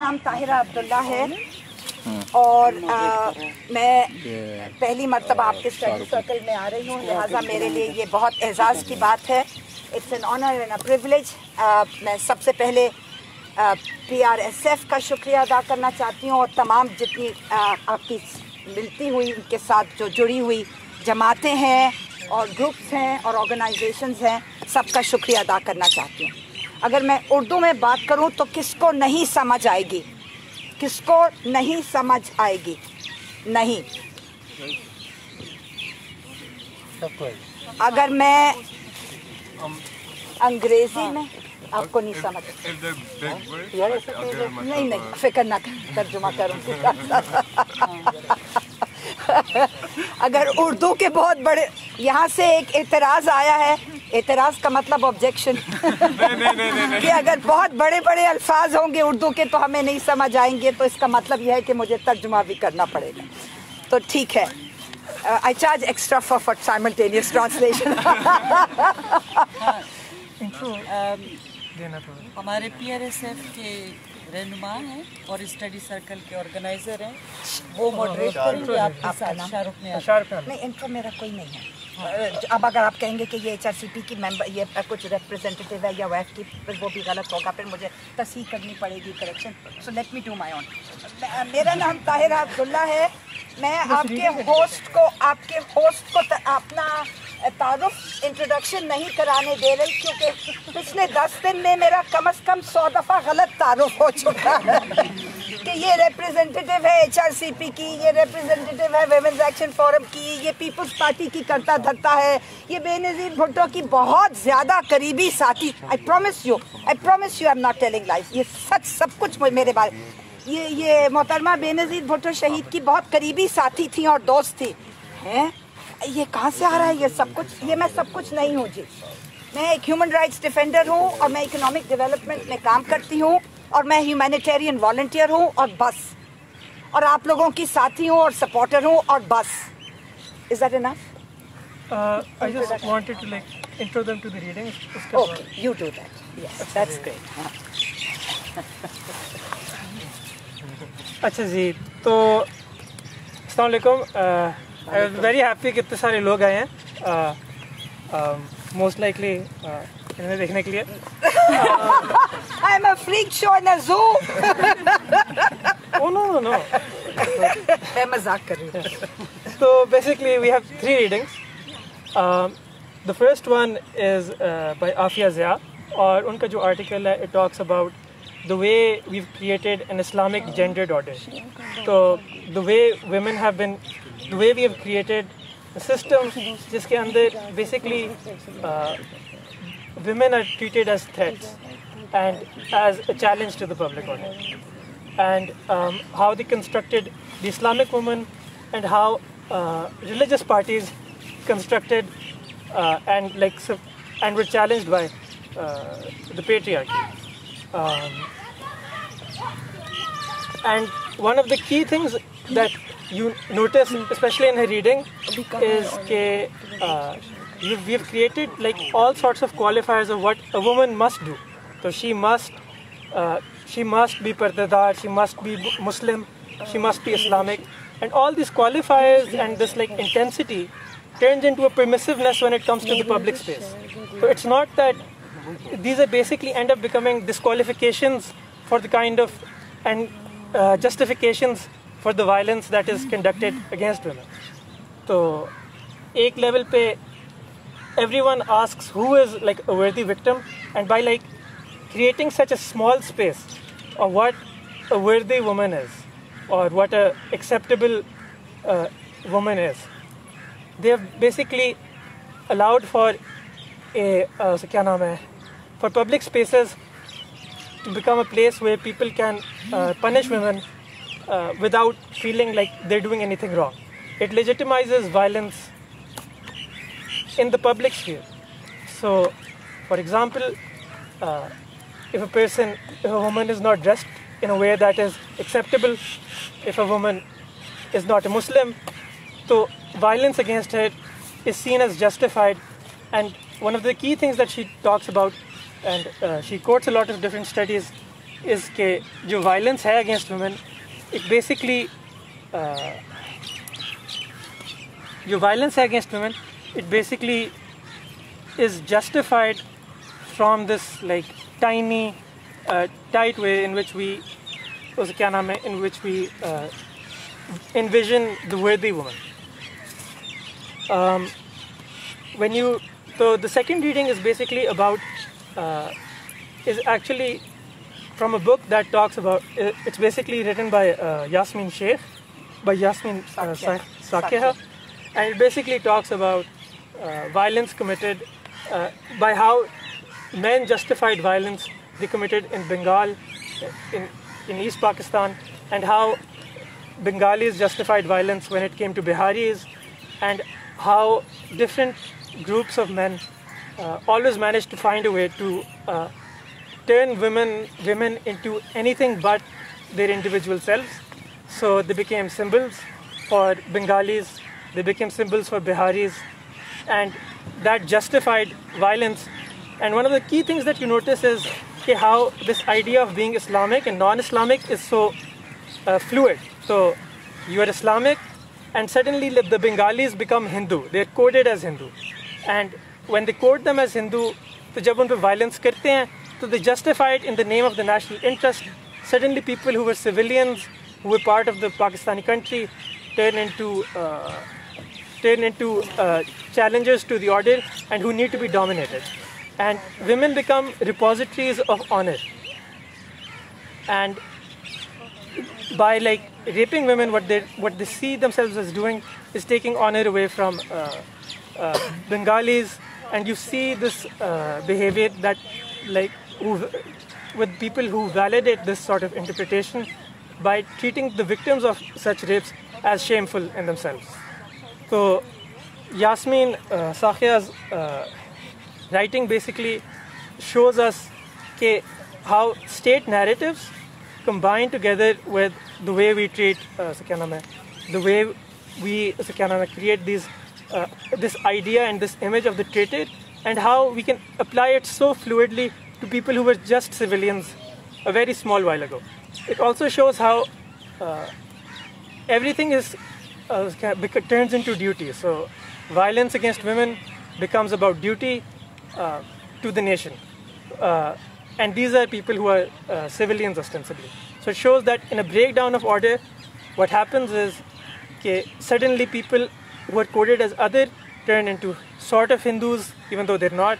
नाम ताहिरा अब्दुल्ला है और मैं पहली मर्तबा आपके स्टडी सर्कल में आ रही हूँ, लिहाजा मेरे लिए ये बहुत एजाज़ की बात है। It's an honour and a privilege. मैं सबसे पहले PRSF का शुक्रिया अदा करना चाहती हूँ और तमाम जितनी आपकी मिलती हुई उनके साथ जो जुड़ी हुई जमातें हैं और ग्रुप्स हैं और ऑर्गेनाइजेशंस हैं, सबका शुक्रिया अदा करना चाहती हूँ। अगर मैं उर्दू में बात करूँ तो किसको नहीं समझ आएगी, किसको नहीं समझ आएगी? नहीं। अगर मैं अंग्रेजी में आपको नहीं समझ, नहीं फिक्र ना कर, तर्जुमा करूँगी। अगर उर्दू के बहुत बड़े, यहाँ से एक एतराज़ आया है, एतराज़ का मतलब ऑब्जेक्शन, कि अगर बहुत बड़े बड़े अल्फाज होंगे उर्दू के तो हमें नहीं समझ आएंगे, तो इसका मतलब यह है कि मुझे तर्जुमा भी करना पड़ेगा। तो ठीक है, आई charge extra for simultaneous translation. हमारे PRSF के रहनुमा हैं और स्टडी सर्कल के ऑर्गेनाइजर हैं, वो मॉडरेट करेंगे आपके साथ। शाहरुख नहीं, इंट्रो मेरा कोई नहीं है। अब अगर आप कहेंगे कि ये HRCP की मेंबर, ये कुछ रिप्रेजेंटेटिव है या WAF की, फिर वो भी गलत होगा, फिर मुझे तस्हीह करनी पड़ेगी, correction. So let me do my own. मेरा नाम ताहिरा अब्दुल्ला है। मैं आपके होस्ट को अपना तारुफ इंट्रोडक्शन नहीं कराने दे रही, क्योंकि पिछले 10 दिन में मेरा कम से कम 100 दफ़ा गलत तारुफ हो चुका है कि ये रिप्रेजेंटेटिव है HRCP की, ये रिप्रेजेंटेटिव है विमेंस एक्शन फोरम की, ये पीपल्स पार्टी की करता धरता है, ये बेनज़ीर भुट्टो की बहुत ज़्यादा करीबी साथी। I promise you I am not telling lies. ये सच सब कुछ मेरे बारे, ये मोहतरमा बेनज़ीर भुट्टो शहीद की बहुत करीबी साथी थी और दोस्त थी। हैं, ये कहाँ से आ रहा है ये सब कुछ? ये मैं सब कुछ नहीं हूँ जी। मैं एक ह्यूमन राइट्स डिफेंडर हूँ और मैं इकोनॉमिक डेवलपमेंट में काम करती हूँ और मैं ह्यूमैनिटेरियन वॉलंटियर हूँ और बस, और आप लोगों की साथी हूँ और सपोर्टर हूँ और बस। Is that enough? I just wanted to intro them to the reading. Okay, you do that. Yes, that's great. अच्छा जी, तो अस्सलाम वालेकुम। आई एम वेरी हैप्पी कि इतने सारे लोग आए हैं, मोस्ट लाइकली इन्हें देखने के लिए। I am a freak show in a zoo. Oh no. मैं मजाक कर रही हूँ। So basically we have 3 readings. The first one is by Afia Zia, और उनका जो article है, it talks about the way we've created an Islamic gendered order. So the way we have created a system जिसके अंदर basically women are treated as threats and as a challenge to the public order, and how they constructed the Islamic woman and how religious parties constructed and were challenged by the patriarchy. And one of the key things that you notice, especially in her reading, is that we've created all sorts of qualifiers of what a woman must do. So she must be pardadar, she must be Muslim, she must be Islamic, and all these qualifiers and this intensity turns into a permissiveness when it comes to the public space. So it's not that these are basically end up becoming disqualifications for the kind of and justifications for the violence that is conducted against women. So, एक level पे everyone asks who is a worthy victim, and by creating such a small space of what a worthy woman is or what a acceptable woman is, they have basically allowed for for public spaces to become a place where people can punish women without feeling like they're doing anything wrong. It legitimizes violence in the public sphere. So, for example, if a woman is not dressed in a way that is acceptable, if a woman is not a Muslim, so violence against her is seen as justified. And one of the key things that she talks about, and she quotes a lot of different studies, is कि जो violence है against women, it basically जो violence है against women, it basically is justified from this like tiny, tight way in which we, in which we envision the worthy woman. So the second reading is basically about, is actually from a book that talks about, it's basically written by Yasmin Sheikh, by Yasmin Sakeha, and it basically talks about violence committed, by how men justified violence they committed in Bengal, in East Pakistan, and how Bengalis justified violence when it came to Biharis, and how different groups of men always managed to find a way to turn women into anything but their individual selves. So they became symbols for Bengalis, they became symbols for Biharis, and that justified violence. And one of the key things that you notice is how this idea of being Islamic and non-Islamic is so fluid. So you are Islamic, and suddenly the Bengalis become Hindu. They're coded as Hindu. And when they code them as Hindu, तो जब उन पे violence करते हैं, so they justify it in the name of the national interest. Suddenly people who were civilians, who were part of the Pakistani country, turn into challengers to the order and who need to be dominated. And women become repositories of honor. And by like raping women, what they see themselves as doing is taking honor away from Bengalis. And you see this behavior that like with people who validate this sort of interpretation by treating the victims of such rapes as shameful in themselves. So Yasmin Sakeha's writing basically shows us how state narratives combine together with the way we treat the way we create these this idea and this image of the traitor, and how we can apply it so fluidly to people who were just civilians a very small while ago. It also shows how everything is turns into duty. So violence against women becomes about duty to the nation. And these are people who are civilians ostensibly. So it shows that in a breakdown of order, what happens is suddenly people who are coded as other turn into sort of Hindus, even though they're not.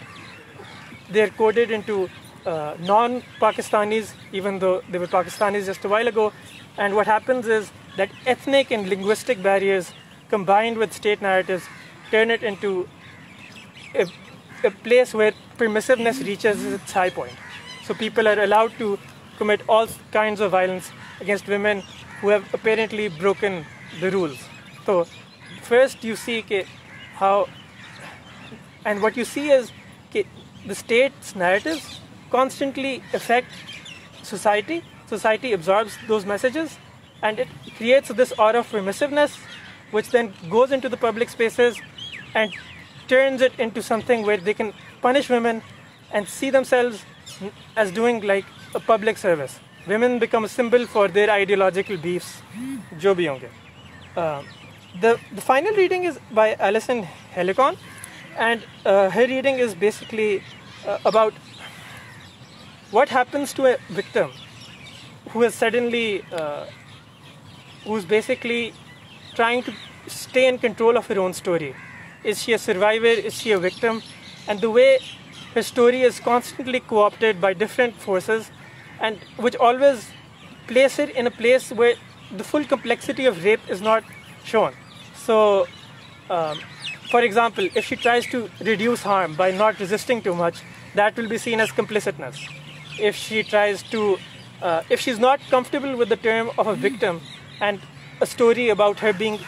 They're coded into non-Pakistanis, even though they were Pakistanis just a while ago. And what happens is that ethnic and linguistic barriers combined with state narratives turn it into a place where permissiveness reaches its high point. So people are allowed to commit all kinds of violence against women who have apparently broken the rules. So first you see how, and what you see is the state's narratives constantly affect society. Society absorbs those messages, and it creates this aura of permissiveness, which then goes into the public spaces and turns it into something where they can punish women and see themselves as doing like a public service. Women become a symbol for their ideological beefs, jo bhi honge. The final reading is by Alison Helicon, and her reading is basically about what happens to a victim who is suddenly, who's basically trying to stay in control of her own story. Is she a survivor? Is she a victim? And the way her story is constantly co-opted by different forces, and which always place her in a place where the full complexity of rape is not shown. So, for example, if she tries to reduce harm by not resisting too much, that will be seen as complicitness. If she tries to, if she's not comfortable with the term of a victim, and a story about her being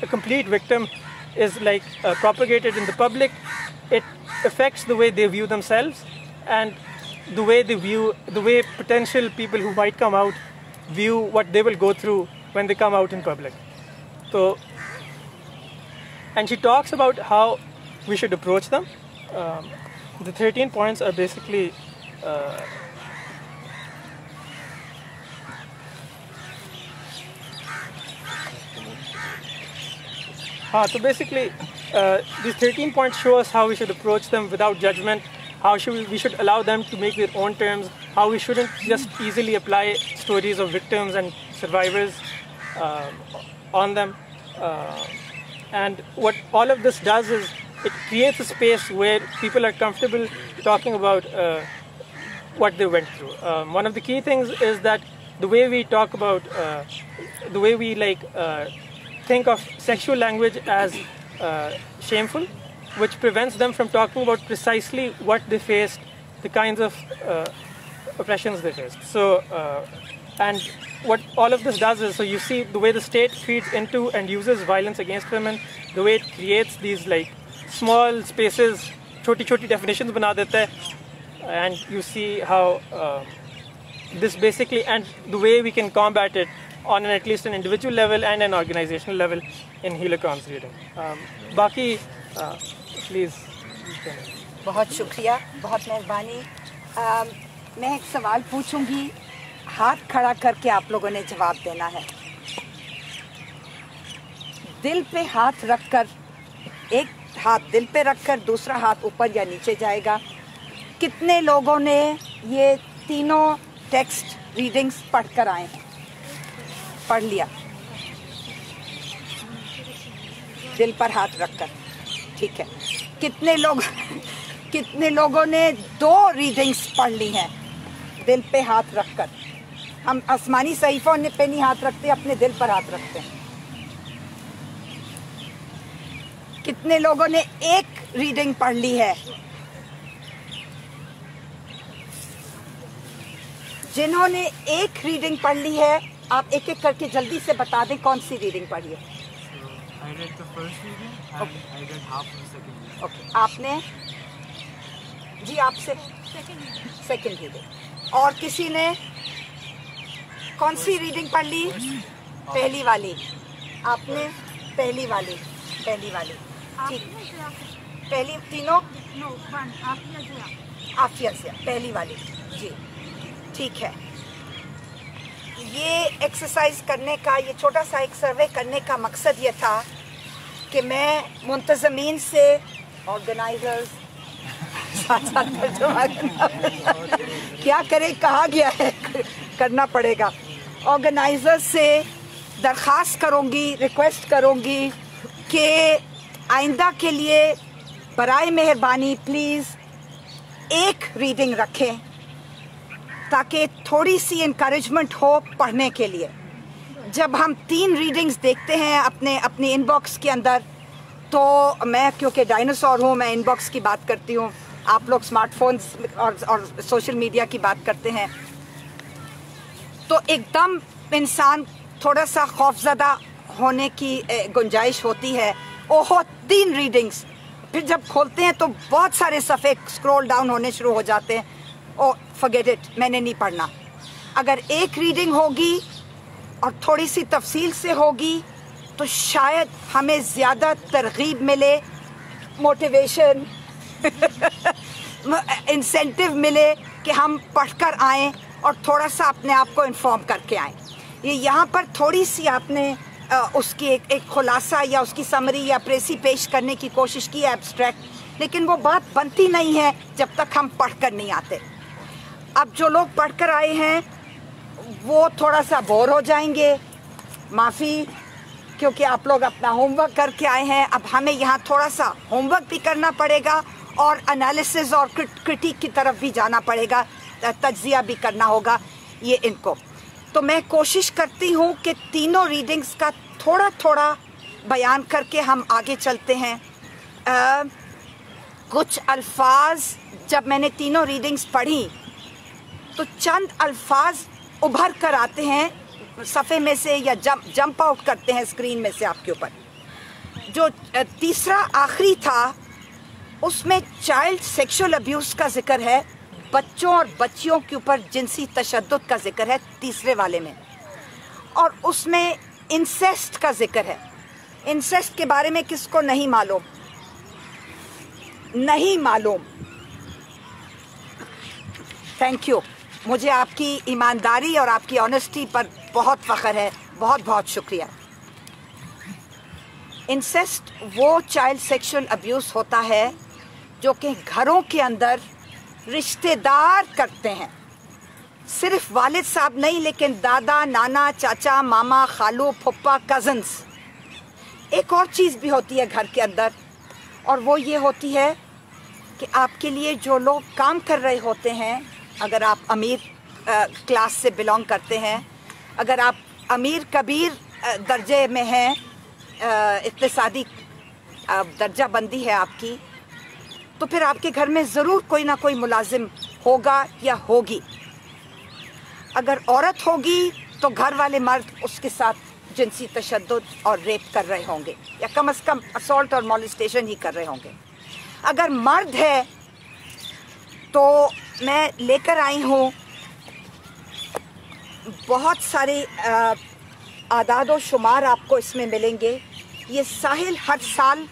a complete victim is like propagated in the public, it affects the way they view themselves and the way they view, the way potential people who might come out view what they will go through when they come out in public. So, and she talks about how we should approach them. The 13 points are basically So basically, these 13 points show us how we should approach them without judgment, how we should allow them to make their own terms, how we shouldn't just easily apply stories of victims and survivors on them. And what all of this does is it creates a space where people are comfortable talking about what they went through. One of the key things is that the way we talk about, the way we think of sexual language as shameful, which prevents them from talking about precisely what they faced, the kinds of oppressions they faced. So, and what all of this does is, so you see the way the state feeds into and uses violence against women, the way it creates these small spaces, choti definitions bana deta hai, and you see how this basically, and the way we can combat it on at least an individual level and an organizational level in Helicons reading. Baki, please. बहुत शुक्रिया, बहुत मेहरबानी। मैं एक सवाल पूछूंगी, हाथ खड़ा करके आप लोगों ने जवाब देना है। दिल पे हाथ रखकर, एक हाथ दिल पे रखकर दूसरा हाथ ऊपर या नीचे जाएगा। कितने लोगों ने ये तीनों टेक्स्ट रीडिंग्स पढ़कर आए हैं? पढ़ लिया? दिल पर हाथ रखकर, ठीक है। कितने लोगों ने 2 रीडिंग्स पढ़ ली हैं दिल पे हाथ रखकर? हम आसमानी सहीफों पे नहीं हाथ रखते, अपने दिल पर हाथ रखते हैं। कितने लोगों ने 1 रीडिंग पढ़ ली है? जिन्होंने 1 रीडिंग पढ़ ली है, आप एक एक करके जल्दी से बता दें कौन सी रीडिंग पढ़ी है। I read the first reading and I read half of the second reading. Okay, आपने जी, आपसे सेकंड रीडिंग। और किसी ने कौन सी रीडिंग पढ़ ली? पहली वाली। आपने पहली वाली, ठीक। पहली तीनों आफिया से पहली वाली, जी ठीक है। ये एक्सरसाइज करने का, ये छोटा सा एक सर्वे करने का मकसद ये था कि मैं मुंतज़मीन से, ऑर्गेनाइजर्स क्या करें, कहा गया है करना पड़ेगा। ऑर्गेनाइजर्स से दरख्वास्त करूँगी, रिक्वेस्ट करूँगी कि आइंदा के लिए बराए मेहरबानी प्लीज़ 1 रीडिंग रखें, ताकि थोड़ी सी इनकरेजमेंट हो पढ़ने के लिए। जब हम 3 रीडिंग्स देखते हैं अपने इनबॉक्स के अंदर, तो मैं क्योंकि डायनासोर हूँ, मैं इनबॉक्स की बात करती हूँ, आप लोग स्मार्टफोन्स और सोशल मीडिया की बात करते हैं, तो एकदम इंसान थोड़ा सा खौफज़दा होने की गुंजाइश होती है। ओहो, 3 रीडिंग्स, फिर जब खोलते हैं तो बहुत सारे सफ़े स्क्रॉल डाउन होने शुरू हो जाते हैं। ओ फॉरगेट इट, मैंने नहीं पढ़ना। अगर 1 रीडिंग होगी और थोड़ी सी तफसील से होगी तो शायद हमें ज़्यादा तरगीब मिले, मोटिवेशन इंसेंटिव मिले कि हम पढ़कर आएँ और थोड़ा सा अपने आप को इन्फॉर्म करके आएँ। ये यहाँ पर थोड़ी सी आपने उसकी एक खुलासा या उसकी समरी या प्रेसी पेश करने की कोशिश की, एब्स्ट्रैक्ट, लेकिन वो बात बनती नहीं है जब तक हम पढ़कर नहीं आते। अब जो लोग पढ़कर आए हैं वो थोड़ा सा बोर हो जाएंगे, माफ़ी, क्योंकि आप लोग अपना होमवर्क करके आए हैं। अब हमें यहाँ थोड़ा सा होमवर्क भी करना पड़ेगा और एनालिसिस और क्रिटिक की तरफ भी जाना पड़ेगा, तज्जिया भी करना होगा ये इनको। तो मैं कोशिश करती हूँ कि तीनों रीडिंग्स का थोड़ा थोड़ा बयान करके हम आगे चलते हैं। कुछ अल्फाज जब मैंने तीनों रीडिंग्स पढ़ी तो चंद अल्फाज उभर कर आते हैं सफ़े में से या जंप आउट करते हैं स्क्रीन में से आपके ऊपर। जो तीसरा आखिरी था उसमें चाइल्ड सेक्सुअल अब्यूज़ का जिक्र है, बच्चों और बच्चियों के ऊपर जिनसी तशद्दुद का जिक्र है तीसरे वाले में, और उसमें इंसेस्ट का जिक्र है। इंसेस्ट के बारे में किसको नहीं मालूम? नहीं मालूम, थैंक यू। मुझे आपकी ईमानदारी और आपकी ऑनेस्टी पर बहुत फ़ख्र है, बहुत बहुत शुक्रिया। इंसेस्ट वो चाइल्ड सेक्सुअल अब्यूज़ होता है जो कि घरों के अंदर रिश्तेदार करते हैं, सिर्फ वालिद साहब नहीं लेकिन दादा, नाना, चाचा, मामा, खालू, फुप्पा, कज़न्स। एक और चीज़ भी होती है घर के अंदर, और वो ये होती है कि आपके लिए जो लोग काम कर रहे होते हैं, अगर आप अमीर क्लास से बिलोंग करते हैं, अगर आप अमीर कबीर दर्जे में हैं, इक़्तिसादी दर्जा बंदी है आपकी, तो फिर आपके घर में ज़रूर कोई ना कोई मुलाजिम होगा या होगी। अगर औरत होगी तो घर वाले मर्द उसके साथ जिनसी तशद्दुद और रेप कर रहे होंगे, या कम से कम असॉल्ट और मॉलेस्टेशन ही कर रहे होंगे। अगर मर्द है तो मैं लेकर आई हूँ बहुत सारे आदाद व शुमार आपको इसमें मिलेंगे। ये साहिल हर साल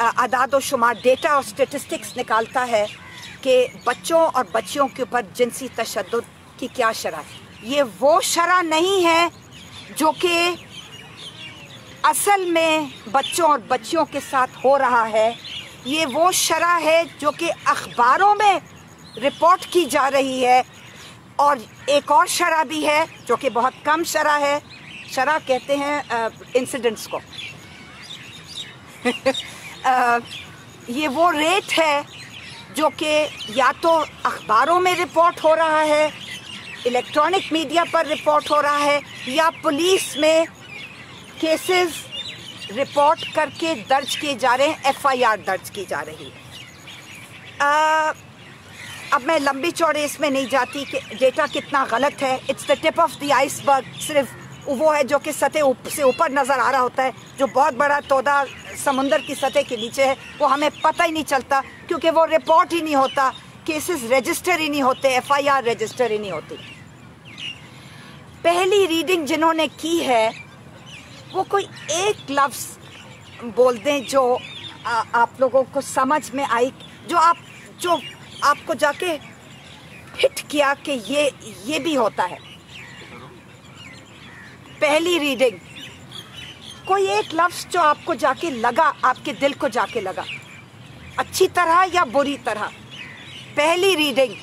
आदाद व शुमार, डेटा और स्टेटिस्टिक्स निकालता है कि बच्चों और बच्चियों के ऊपर जिनसी तशद्दुद की क्या शरह है। ये वो शरह नहीं है जो कि असल में बच्चों और बच्चियों के साथ हो रहा है, ये वो शरह है जो कि अखबारों में रिपोर्ट की जा रही है। और एक और शरह भी है जो कि बहुत कम शरह है, शरह कहते हैं इंसिडेंट्स को ये वो रेट है जो कि या तो अखबारों में रिपोर्ट हो रहा है, इलेक्ट्रॉनिक मीडिया पर रिपोर्ट हो रहा है, या पुलिस में केसेस रिपोर्ट करके दर्ज किए जा रहे हैं, एफआईआर दर्ज की जा रही है। अब मैं लंबी चौड़े इसमें नहीं जाती कि डेटा कितना गलत है। It's the tip of the iceberg, सिर्फ वो है जो कि सतह से ऊपर नज़र आ रहा होता है, जो बहुत बड़ा तोदा समुंदर की सतह के नीचे है वो हमें पता ही नहीं चलता, क्योंकि वो रिपोर्ट ही नहीं होता, केसेस रजिस्टर ही नहीं होते, एफआईआर रजिस्टर ही नहीं होती। पहली रीडिंग जिन्होंने की है वो कोई एक लफ्ज़ बोल दें जो आप लोगों को समझ में आई, जो आपको जाके हिट किया कि ये भी होता है। पहली रीडिंग कोई एक लफ्ज़ जो आपको जाके लगा, आपके दिल को जाके लगा, अच्छी तरह या बुरी तरह। पहली reading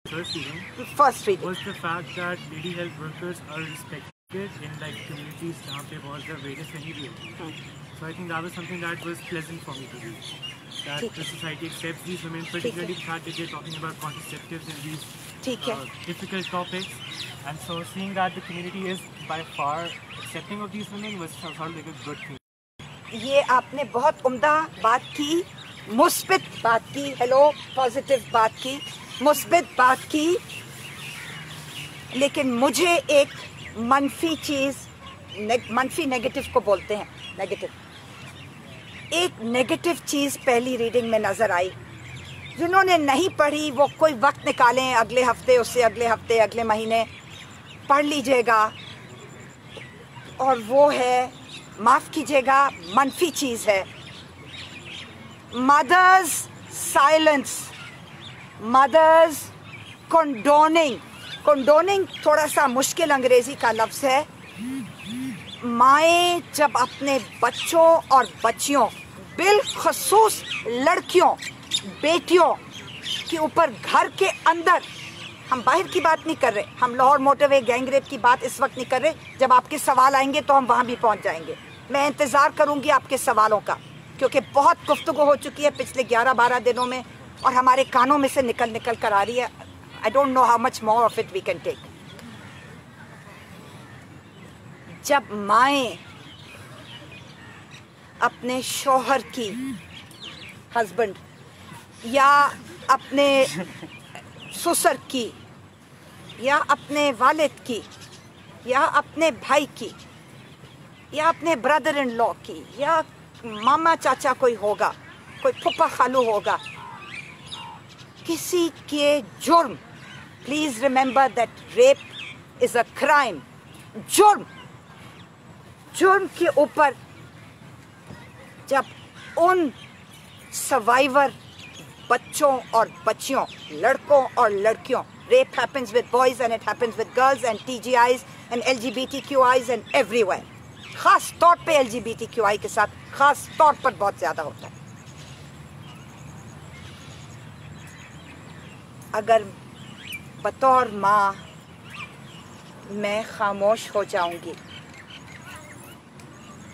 First reading was the fact that lady health workers are respected in like communities जहाँ पे बहुत ज़्यादा various नहीं भी होती। So I think that was something that was pleasant for me to read. That the society accepts these women, particularly the fact that they're talking about contraceptives and these difficult topics. And so seeing that the community is by far accepting of these women was sort of like a good thing. ये आपने बहुत उम्दा बात की, मुस्बित बात की, hello positive बात की, मुस्बित बात की। लेकिन मुझे एक मनफी चीज़, मनफी नेगेटिव को बोलते हैं, नेगेटिव, एक नेगेटिव चीज़ पहली रीडिंग में नज़र आई। जिन्होंने नहीं पढ़ी वो कोई वक्त निकालें, अगले हफ्ते, उससे अगले हफ्ते, अगले महीने पढ़ लीजिएगा। और वो है, माफ़ कीजिएगा, मनफी चीज़ है, मदर्स साइलेंस, मदर्स कंडोनिंग। कंडोनिंग थोड़ा सा मुश्किल अंग्रेज़ी का लफ्ज़ है। माएँ जब अपने बच्चों और बच्चियों, बिलखसूस लड़कियों, बेटियों के ऊपर घर के अंदर, हम बाहर की बात नहीं कर रहे, हम लाहौर मोटरवे गैंग रेप की बात इस वक्त नहीं कर रहे, जब आपके सवाल आएंगे तो हम वहाँ भी पहुँच जाएंगे। मैं इंतज़ार करूँगी आपके सवालों का, क्योंकि बहुत गुफ्तगू हो चुकी है पिछले 11-12 दिनों में और हमारे कानों में से निकल कर आ रही है। I don't know how much more of it we can take. जब माएँ अपने शौहर की, हस्बैंड या अपने ससुर की या अपने वालिद की या अपने भाई की या अपने ब्रदर इन लॉ की या मामा चाचा कोई होगा, कोई फूफा खालू होगा, किसी के जुर्म, please remember that rape is a crime, जुर्म के ऊपर जब उन सर्वाइवर बच्चों और बच्चियों, लड़कों और लड़कियों, rape happens with boys and it happens with girls and TGIs and LGBTQIs and everywhere. खास तौर पे LGBTQI के साथ खास तौर पर बहुत ज़्यादा होता है। अगर बतौर माँ मैं खामोश हो जाऊंगी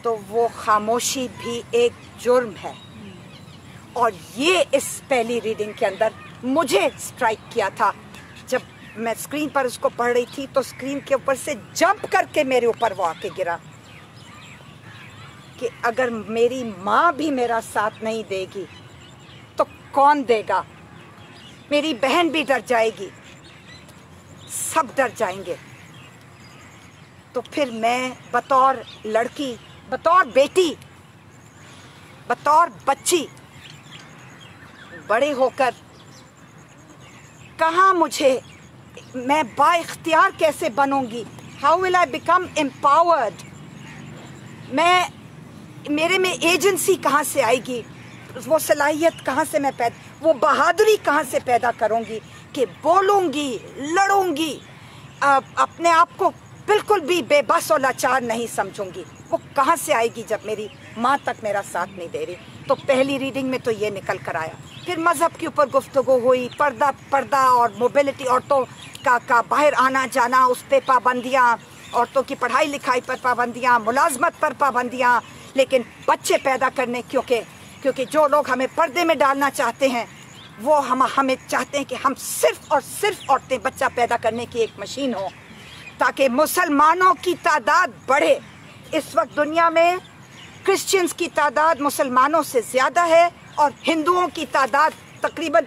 तो वो खामोशी भी एक जुर्म है। और ये इस पहली रीडिंग के अंदर मुझे स्ट्राइक किया था। जब मैं स्क्रीन पर उसको पढ़ रही थी तो स्क्रीन के ऊपर से जंप करके मेरे ऊपर वो आके गिरा कि अगर मेरी माँ भी मेरा साथ नहीं देगी तो कौन देगा। मेरी बहन भी डर जाएगी, सब डर जाएंगे। तो फिर मैं बतौर लड़की, बतौर बेटी, बतौर बच्ची बड़े होकर कहाँ मैं बाइख्तियार कैसे बनूंगी? How will I become empowered? मेरे में एजेंसी कहाँ से आएगी? वो सलाहियत कहाँ से मैं वो बहादुरी कहाँ से पैदा करूंगी कि बोलूंगी, लड़ूंगी, अपने आप को बिल्कुल भी बेबस और लाचार नहीं समझूंगी? वो कहाँ से आएगी जब मेरी माँ तक मेरा साथ नहीं दे रही? तो पहली रीडिंग में तो ये निकल कर आया। फिर मज़हब के ऊपर गुफ्तगू हुई, पर्दा और मोबिलिटी, औरतों का बाहर आना जाना, उस पर पाबंदियाँ, औरतों की पढ़ाई लिखाई पर पाबंदियाँ, मुलाजमत पर पाबंदियाँ। लेकिन बच्चे पैदा करने, क्योंकि जो लोग हमें पर्दे में डालना चाहते हैं वो हमें चाहते हैं कि हम सिर्फ और सिर्फ औरतें बच्चा पैदा करने की एक मशीन हो, ताकि मुसलमानों की तादाद बढ़े। इस वक्त दुनिया में क्रिश्चियंस की तादाद मुसलमानों से ज़्यादा है और हिंदुओं की तादाद तकरीबन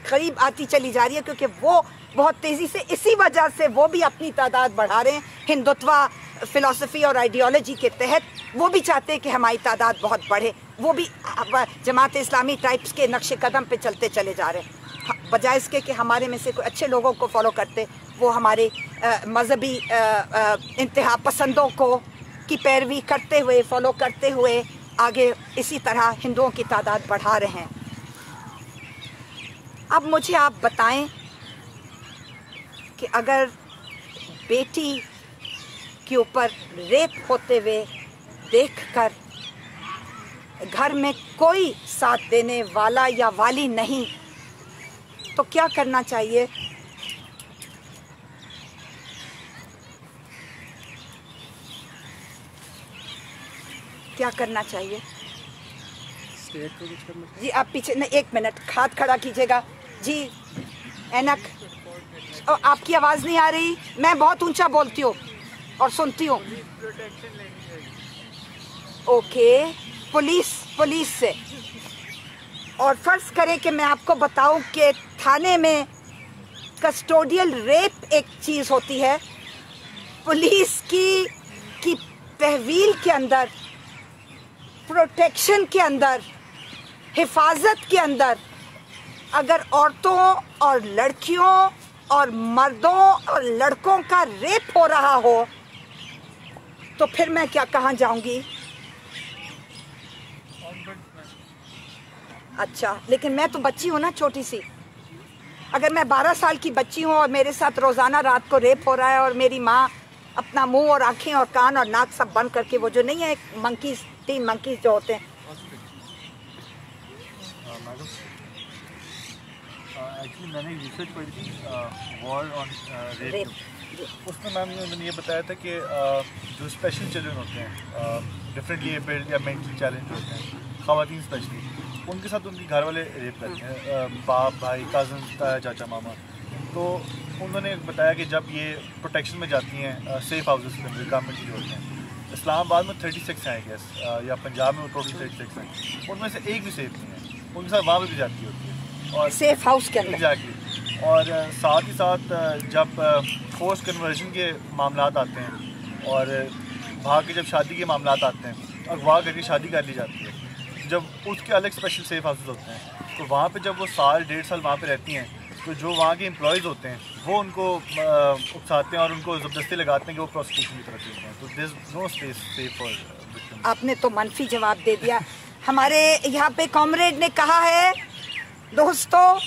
करीब आती चली जा रही है, क्योंकि वो बहुत तेज़ी से, इसी वजह से वो भी अपनी तादाद बढ़ा रहे हैं। हिंदुत्व फ़िलासफ़ी और आइडियोलॉजी के तहत वो भी चाहते हैं कि हमारी तादाद बहुत बढ़े। वो भी जमात इस्लामी टाइप्स के नक्शे कदम पे चलते चले जा रहे हैं, बजाय इसके कि हमारे में से कोई अच्छे लोगों को फॉलो करते, वो हमारे मजहबी इंतहा पसंदों की पैरवी करते हुए, फॉलो करते हुए आगे इसी तरह हिंदुओं की तादाद बढ़ा रहे हैं। अब मुझे आप बताएं कि अगर बेटी के ऊपर रेप होते हुए देखकर घर में कोई साथ देने वाला या वाली नहीं, तो क्या करना चाहिए? क्या करना चाहिए? स्टेट को कुछ करना चाहिए। जी आप पीछे न, 1 मिनट हाथ खड़ा कीजिएगा जी। ऐनक, आपकी आवाज़ नहीं आ रही, मैं बहुत ऊंचा बोलती हूँ और सुनती हूँ। ओके, पुलिस से। और फर्ज करें कि मैं आपको बताऊं कि थाने में कस्टोडियल रेप एक चीज़ होती है। पुलिस की तहवील के अंदर, प्रोटेक्शन के अंदर, हिफाजत के अंदर अगर औरतों और लड़कियों और मर्दों और लड़कों का रेप हो रहा हो तो फिर मैं कहाँ जाऊंगी? अच्छा, लेकिन मैं तो बच्ची हूँ ना, छोटी सी। अगर मैं 12 साल की बच्ची हूँ और मेरे साथ रोज़ाना रात को रेप हो रहा है और मेरी माँ अपना मुंह और आँखें और कान और नाक सब बंद करके, वो जो नहीं है मंकीज, 3 मंकीज जो होते हैं। एक्चुअली मैंने रिसर्च पढ़ी थी वॉर ऑन रेप, उसमें मैम ने मैंने ये बताया था कि जो स्पेशल चिल्ड्रन होते हैं, डिफरेंटली एबल्ड या मेंटली चैलेंज होते हैं, ख़वातीन स्पेशली, उनके साथ उनके घर वाले रेप करते हैं, बाप भाई कज़न चाचा मामा। तो उन्होंने बताया कि जब ये प्रोटेक्शन में जाती हैं सेफ हाउसेस के अंदर, गवर्नमेंट की होते हैं, इस्लामाबाद में 36 हैं आई गेस, या पंजाब में टोटल 36 हैं, उनमें से एक भी सेफ नहीं है, उनके साथ वहाँ पर भी जाती होती है और सेफ हाउस के अंदर। एग्जैक्टली। और साथ ही साथ जब फोर्स कन्वर्जन के मामलात आते हैं और वहाँ के जब शादी के मामलात आते हैं और वहाँ करके शादी कर ली जाती है, जब उसके अलग स्पेशल सेफ हाउसेस होते हैं, तो वहाँ पे जब वो 1.5 साल वहाँ पे रहती हैं, तो जो वहाँ के एम्प्लॉयज़ होते हैं वो उनको उकसाते हैं और उनको ज़बरदस्ती लगाते हैं कि वो प्रोस्टिट्यूशन की तरफ चलते हैं। तो there is no space safe for victims. आपने तो मनफी जवाब दे दिया। हमारे यहाँ पे कॉमरेड ने कहा है दोस्तों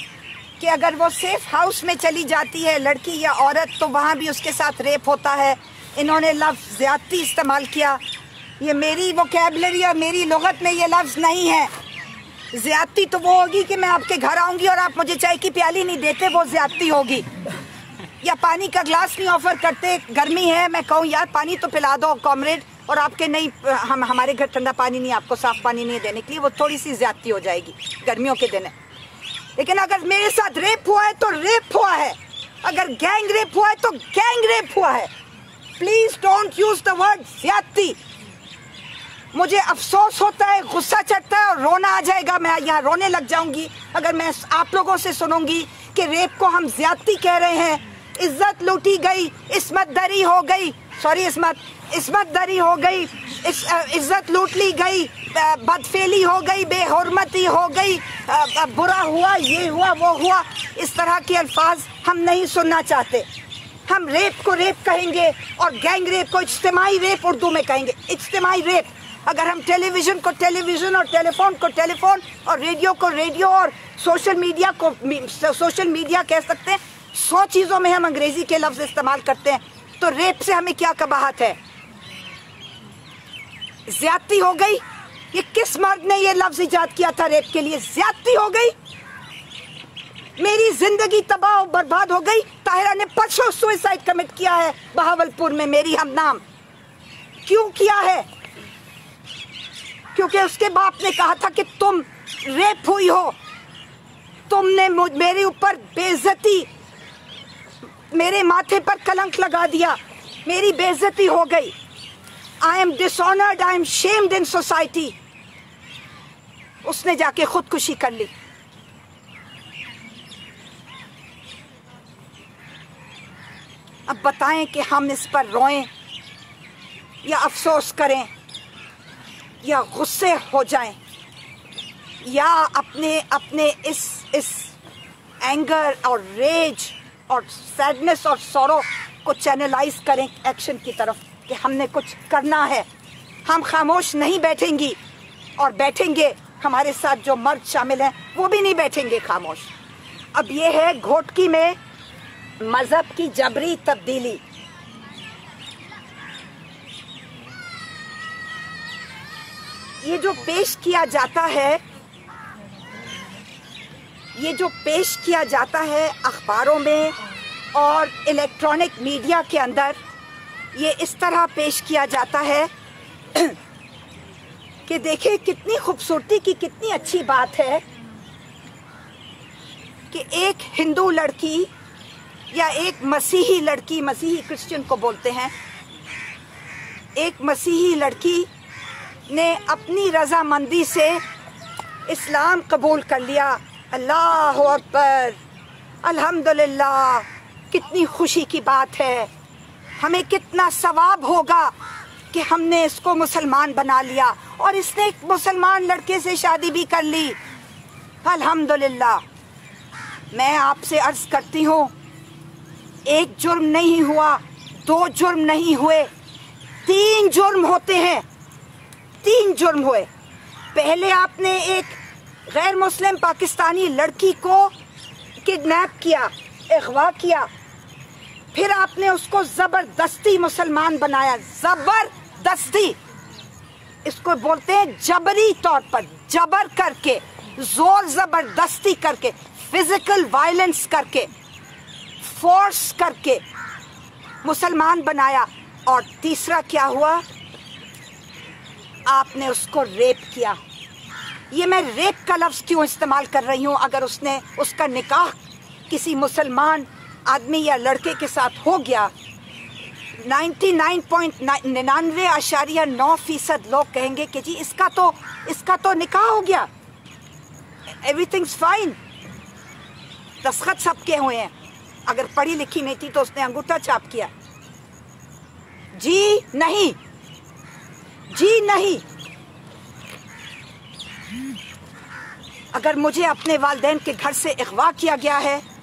कि अगर वो सेफ हाउस में चली जाती है लड़की या औरत तो वहाँ भी उसके साथ रेप होता है। इन्होंने लफ्ज़ ज़्यादती इस्तेमाल किया। ये मेरी वोकैबुलरी या मेरी लुगत में ये लफ्ज़ नहीं है। ज़्यादती तो वो होगी कि मैं आपके घर आऊँगी और आप मुझे चाय की प्याली नहीं देते, वो ज़्यादती होगी। या पानी का ग्लास नहीं ऑफ़र करते, गर्मी है, मैं कहूँ यार पानी तो पिला दो कॉमरेड, और आपके नहीं, हमारे घर ठंडा पानी नहीं, आपको साफ़ पानी नहीं देने के लिए, वो थोड़ी सी ज़्यादती हो जाएगी, गर्मियों के दिन है। लेकिन अगर मेरे साथ रेप हुआ है तो रेप हुआ है, अगर गैंग रेप हुआ है तो गैंग रेप हुआ है। Please don't use the word ज्यादती। मुझे अफसोस होता है, गुस्सा चढ़ता है और रोना आ जाएगा, मैं यहाँ रोने लग जाऊंगी अगर मैं आप लोगों से सुनूंगी कि रेप को हम ज्यादती कह रहे हैं। इज्जत लूटी गई, इस्मत दरी हो गई, सॉरी इस्मत दरी हो गई, इज्जत लूट ली गई, बदफेली हो गई, बेहुरमती हो गई, बुरा हुआ, ये हुआ, वो हुआ। इस तरह के अल्फाज हम नहीं सुनना चाहते। हम रेप को रेप कहेंगे और गैंग रेप को इज्तिमाई रेप उर्दू में कहेंगे, इज्तिमाई रेप। अगर हम टेलीविज़न को टेलीविज़न और टेलीफोन को टेलीफोन और रेडियो को रेडियो और सोशल मीडिया को सोशल मीडिया कह सकते हैं। 100 चीज़ों में हम अंग्रेज़ी के लफ्ज़ इस्तेमाल करते हैं, तो रेप से हमें क्या कबाहत है? ज्यादती हो गई। ये किस मर्द ने ये लफ्ज़ इजाद किया था रेप के लिए? ज्यादती हो गई, मेरी जिंदगी तबाह और बर्बाद हो गई। ताहिरा ने परसों सुसाइड कमिट किया है बहावलपुर में, मेरी हमनाम। क्यों किया है? क्योंकि उसके बाप ने कहा था कि तुम रेप हुई हो, तुमने मेरे ऊपर बेइज्जती, मेरे माथे पर कलंक लगा दिया, मेरी बेइज्जती हो गई। I am dishonoured, I am shamed in society. उसने जाके खुदकुशी कर ली। अब बताएं कि हम इस पर रोएं या अफसोस करें या गुस्से हो जाएं या अपने इस एंगर और रेज और सैडनेस और सॉरो को चैनलाइज करें एक्शन की तरफ कि हमने कुछ करना है। हम खामोश नहीं बैठेंगी, और बैठेंगे हमारे साथ जो मर्द शामिल हैं वो भी नहीं बैठेंगे खामोश। अब ये है घोटकी में मजहब की जबरी तब्दीली। ये जो पेश किया जाता है अखबारों में और इलेक्ट्रॉनिक मीडिया के अंदर, ये इस तरह पेश किया जाता है कि देखिए कितनी खूबसूरती की, कितनी अच्छी बात है कि एक हिंदू लड़की या एक मसीही लड़की, मसीही क्रिश्चियन को बोलते हैं, एक मसीही लड़की ने अपनी रजामंदी से इस्लाम कबूल कर लिया। अल्लाह अकबर, अल्हम्दुलिल्लाह। कितनी खुशी की बात है। हमें कितना सवाब होगा कि हमने इसको मुसलमान बना लिया, और इसने एक मुसलमान लड़के से शादी भी कर ली। अल्हम्दुलिल्लाह। मैं आपसे अर्ज करती हूँ, एक जुर्म नहीं हुआ, 2 जुर्म नहीं हुए, 3 जुर्म होते हैं, 3 जुर्म हुए। पहले आपने एक गैर मुस्लिम पाकिस्तानी लड़की को किडनैप किया, अगवा किया, फिर आपने उसको जबरदस्ती मुसलमान बनाया, जबरदस्ती। इसको बोलते हैं जबरी तौर पर, जबर करके, जोर जबरदस्ती करके, फिजिकल वायलेंस करके, फोर्स करके मुसलमान बनाया। और तीसरा क्या हुआ? आपने उसको रेप किया। ये मैं रेप का लफ्ज़ क्यों इस्तेमाल कर रही हूँ? अगर उसका निकाह किसी मुसलमान आदमी या लड़के के साथ हो गया, 99.99% लोग कहेंगे कि जी इसका तो निकाह हो गया, एवरीथिंग्स फाइन, दस्तखत सबके हुए हैं। अगर पढ़ी लिखी नहीं थी तो उसने अंगूठा छाप किया। जी नहीं, जी नहीं। अगर मुझे अपने वालिदैन के घर से अगवा किया गया है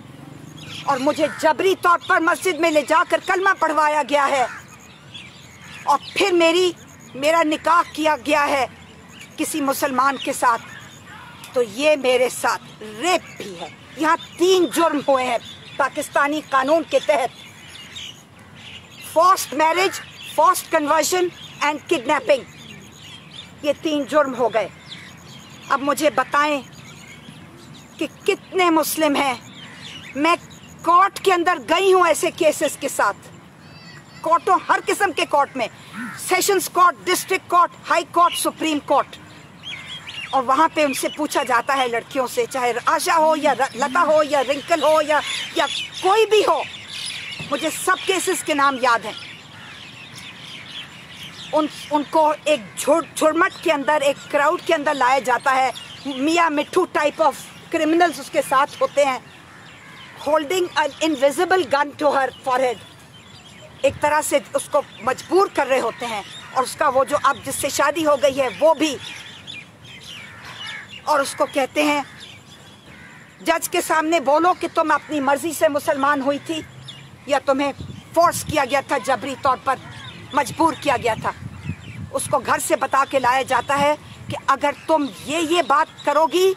और मुझे जबरी तौर पर मस्जिद में ले जाकर कलमा पढ़वाया गया है और फिर मेरा निकाह किया गया है किसी मुसलमान के साथ, तो ये मेरे साथ रेप भी है। यहाँ 3 जुर्म हुए हैं पाकिस्तानी कानून के तहत, forced marriage, forced conversion and kidnapping. ये 3 जुर्म हो गए। अब मुझे बताएं कि कितने मुस्लिम हैं। मैं कोर्ट के अंदर गई हूँ ऐसे केसेस के साथ, कोर्टों, हर किस्म के कोर्ट में, sessions court, district court, high court, supreme court, और वहाँ पे उनसे पूछा जाता है लड़कियों से, चाहे आशा हो या लता हो या रिंकल हो या कोई भी हो, मुझे सब केसेस के नाम याद हैं। उनको एक झुरमट के अंदर, एक क्राउड के अंदर लाया जाता है, मियाँ मिट्ठू टाइप ऑफ क्रिमिनल्स उसके साथ होते हैं, holding an invisible gun to her forehead, एक तरह से उसको मजबूर कर रहे होते हैं, और उसका वो जो अब जिससे शादी हो गई है वो भी, और उसको कहते हैं जज के सामने बोलो कि तुम अपनी मर्जी से मुसलमान हुई थी या तुम्हें फोर्स किया गया था, जबरी तौर पर मजबूर किया गया था। उसको घर से बता के लाया जाता है कि अगर तुम ये बात करोगी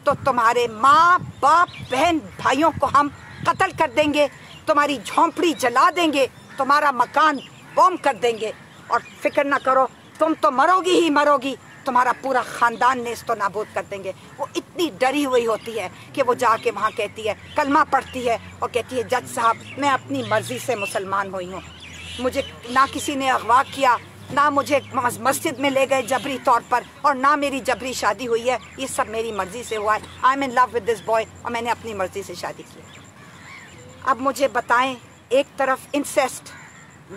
तो तुम्हारे माँ बाप बहन भाइयों को हम कत्ल कर देंगे, तुम्हारी झोंपड़ी जला देंगे, तुम्हारा मकान बॉम्ब कर देंगे, और फिक्र ना करो, तुम तो मरोगी ही मरोगी, तुम्हारा पूरा ख़ानदान नेस्तो नाबूद कर देंगे। वो इतनी डरी हुई होती है कि वो जाके वहाँ कहती है, कलमा पढ़ती है और कहती है जज साहब मैं अपनी मर्ज़ी से मुसलमान हुई हूँ, मुझे ना किसी ने अगवा किया, ना मुझे मस्जिद में ले गए जबरी तौर पर, और ना मेरी जबरी शादी हुई है, ये सब मेरी मर्ज़ी से हुआ है। I am in love with this boy, और मैंने अपनी मर्ज़ी से शादी की। अब मुझे बताएं, एक तरफ इंसेस्ट,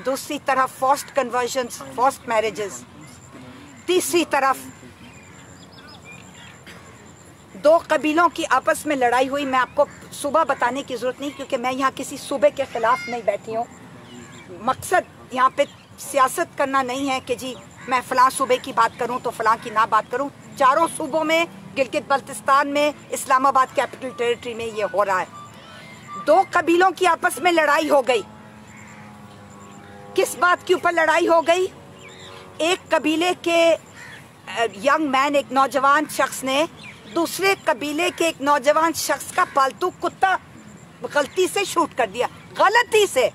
दूसरी तरफ फोर्स्ड कन्वर्जन्स, फोर्स्ड मैरिजेस, तीसरी तरफ 2 कबीलों की आपस में लड़ाई हुई। मैं आपको सूबा बताने की ज़रूरत नहीं, क्योंकि मैं यहाँ किसी सूबे के ख़िलाफ़ नहीं बैठी हूँ। मकसद यहाँ पे सियासत करना नहीं है कि जी मैं फ़लाँ सूबे की बात करूँ तो फ़लाँ की ना बात करूँ। चारों सूबों में, गिलगित बल्तिस्तान में, इस्लामाबाद कैपिटल टेरिटरी में ये हो रहा है। 2 कबीलों की आपस में लड़ाई हो गई। किस बात के ऊपर लड़ाई हो गई? एक कबीले के यंग मैन, एक नौजवान शख्स ने दूसरे कबीले के एक नौजवान शख्स का पालतू कुत्ता गलती से शूट कर दिया। गलती से,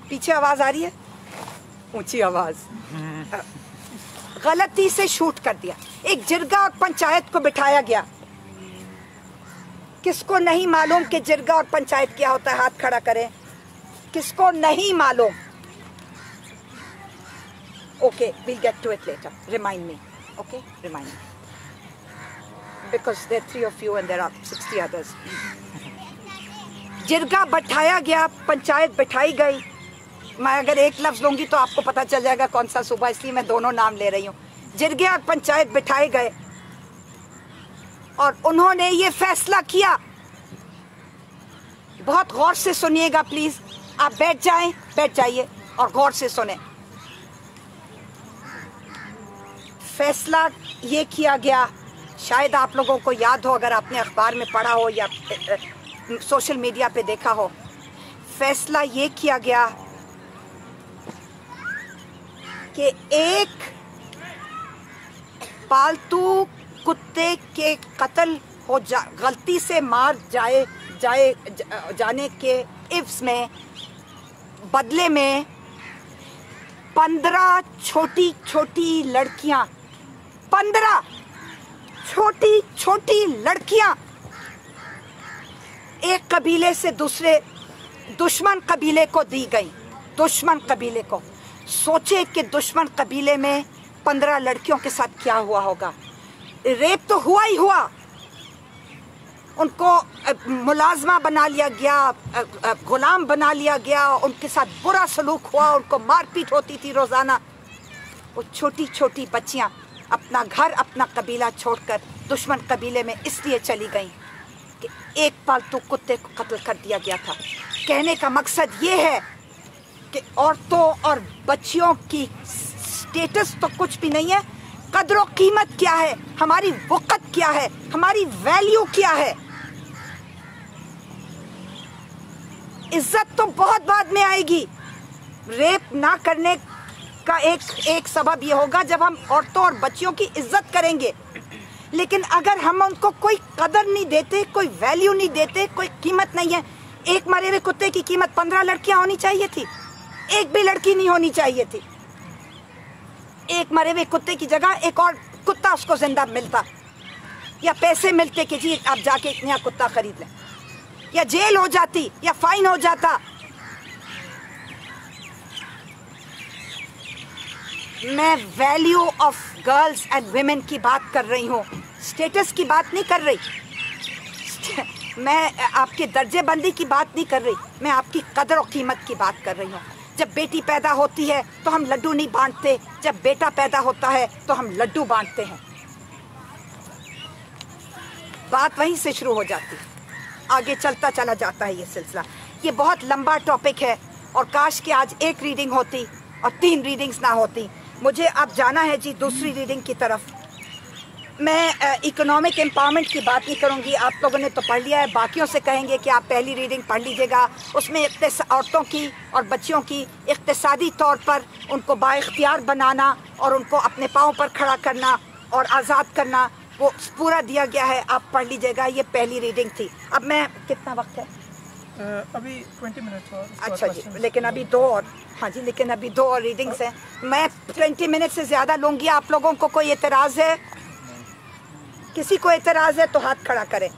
पीछे आवाज आ रही है, ऊंची आवाज, गलती से शूट कर दिया। एक जिरगा और पंचायत को बिठाया गया। किसको नहीं मालूम कि जिरगा और पंचायत क्या होता है? हाथ खड़ा करें। किसको नहीं मालूम? Okay, we'll get to it later. Remind me. Okay, remind me. Because there are 3 of you and there are 60 others. जिरगा बैठाया गया, पंचायत बैठाई गई। मैं अगर एक लफ्ज लूंगी तो आपको पता चल जाएगा कौन सा सूबा, इसलिए मैं दोनों नाम ले रही हूँ। जिरगे और पंचायत बैठाए गए और उन्होंने ये फैसला किया। बहुत गौर से सुनिएगा प्लीज। आप बैठ जाएं, बैठ जाइए और गौर से सुने। फैसला ये किया गया, शायद आप लोगों को याद हो अगर आपने अखबार में पढ़ा हो या सोशल मीडिया पे देखा हो। फैसला ये किया गया कि एक पालतू कुत्ते के कत्ल हो गलती से मार जाने के इव्स में, बदले में 15 छोटी छोटी लड़कियां, 15 छोटी छोटी लड़कियां एक कबीले से दूसरे दुश्मन कबीले को दी गई। दुश्मन कबीले को, सोचे कि दुश्मन कबीले में 15 लड़कियों के साथ क्या हुआ होगा। रेप तो हुआ ही हुआ, उनको मुलाजमा बना लिया गया, गुलाम बना लिया गया, उनके साथ बुरा सलूक हुआ, उनको मारपीट होती थी रोजाना। वो छोटी छोटी बच्चियां अपना घर, अपना कबीला छोड़कर दुश्मन कबीले में इसलिए चली गईं कि एक पालतू कुत्ते को कत्ल कर दिया गया था। कहने का मकसद ये है कि औरतों और बच्चियों की स्टेटस तो कुछ भी नहीं है, कदर कीमत क्या है, हमारी वक़्त क्या है, हमारी वैल्यू क्या है। इज्जत तो बहुत बाद में आएगी। रेप ना करने का एक सबब ये होगा जब हम औरतों और बच्चियों की इज्जत करेंगे। लेकिन अगर हम उनको कोई कदर नहीं देते, कोई वैल्यू नहीं देते, कोई कीमत नहीं है। एक मरे हुए कुत्ते की कीमत 15 लड़कियां होनी चाहिए थी, एक भी लड़की नहीं होनी चाहिए थी। एक मरे हुए कुत्ते की जगह एक और कुत्ता उसको जिंदा मिलता, या पैसे मिलते कि जी आप जाके एक नया कुत्ता खरीद लें, या जेल हो जाती या फाइन हो जाता। मैं value of girls and women की बात कर रही हूँ, स्टेटस की बात नहीं कर रही, मैं आपके दर्जे बंदी की बात नहीं कर रही, मैं आपकी कदर और कीमत की बात कर रही हूँ। जब बेटी पैदा होती है तो हम लड्डू नहीं बांटते, जब बेटा पैदा होता है तो हम लड्डू बांटते हैं। बात वहीं से शुरू हो जाती है, आगे चलता चला जाता है ये सिलसिला। ये बहुत लंबा टॉपिक है और काश कि आज एक रीडिंग होती और 3 रीडिंग्स ना होती। मुझे अब जाना है जी दूसरी रीडिंग की तरफ। मैं इकोनॉमिक एम्पावरमेंट की बात नहीं करूंगी, आप लोगों ने तो पढ़ लिया है। बाकियों से कहेंगे कि आप पहली रीडिंग पढ़ लीजिएगा, उसमें औरतों की और बच्चियों की इक़्तिसादी तौर पर उनको बाइख्तियार बनाना और उनको अपने पाँव पर खड़ा करना और आज़ाद करना, वो पूरा दिया गया है, आप पढ़ लीजिएगा। ये पहली रीडिंग थी। अब मैं, कितना वक्त है? अभी 20 मिनट और। अच्छा जी, लेकिन अभी 2 और, हाँ जी, लेकिन अभी 2 और रीडिंग्स हैं। मैं 20 मिनट से ज़्यादा लूँगी। आप लोगों को कोई एतराज़ है? किसी को एतराज़ है तो हाथ खड़ा करें,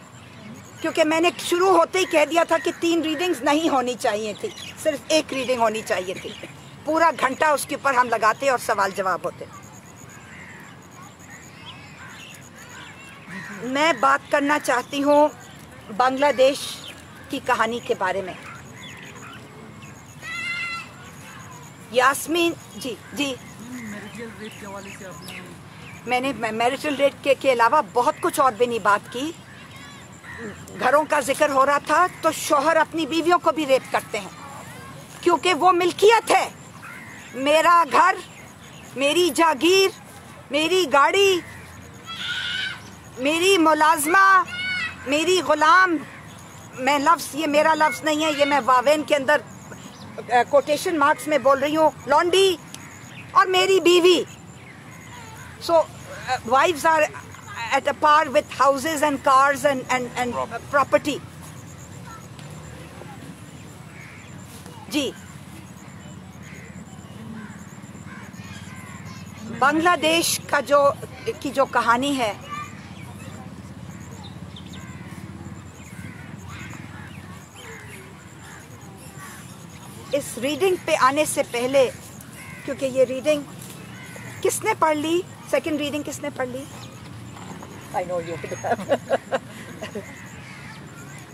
क्योंकि मैंने शुरू होते ही कह दिया था कि 3 रीडिंग्स नहीं होनी चाहिए थी, सिर्फ 1 रीडिंग होनी चाहिए थी। पूरा घंटा उसके ऊपर हम लगाते और सवाल जवाब होते। मैं बात करना चाहती हूँ बांग्लादेश की कहानी के बारे में। यास्मीन जी मैरिटल रेट के हवाले से आपने, मैंने मैरिटल रेट के अलावा बहुत कुछ और भी नहीं बात की। घरों का जिक्र हो रहा था तो शौहर अपनी बीवियों को भी रेप करते हैं, क्योंकि वो मिल्कियत है। मेरा घर, मेरी जागीर, मेरी गाड़ी, मेरी मुलाजमा, मेरी गुलाम। मैं लफ्ज़, ये मेरा लफ्ज़ नहीं है, ये मैं वावेन के अंदर कोटेशन मार्क्स में बोल रही हूँ, लॉन्डी और मेरी बीवी। So wives are at a par with houses and cars and property. जी, बांग्लादेश का जो कहानी है, इस रीडिंग पे आने से पहले, क्योंकि ये रीडिंग किसने पढ़ ली? सेकंड रीडिंग किसने पढ़ ली? I know you.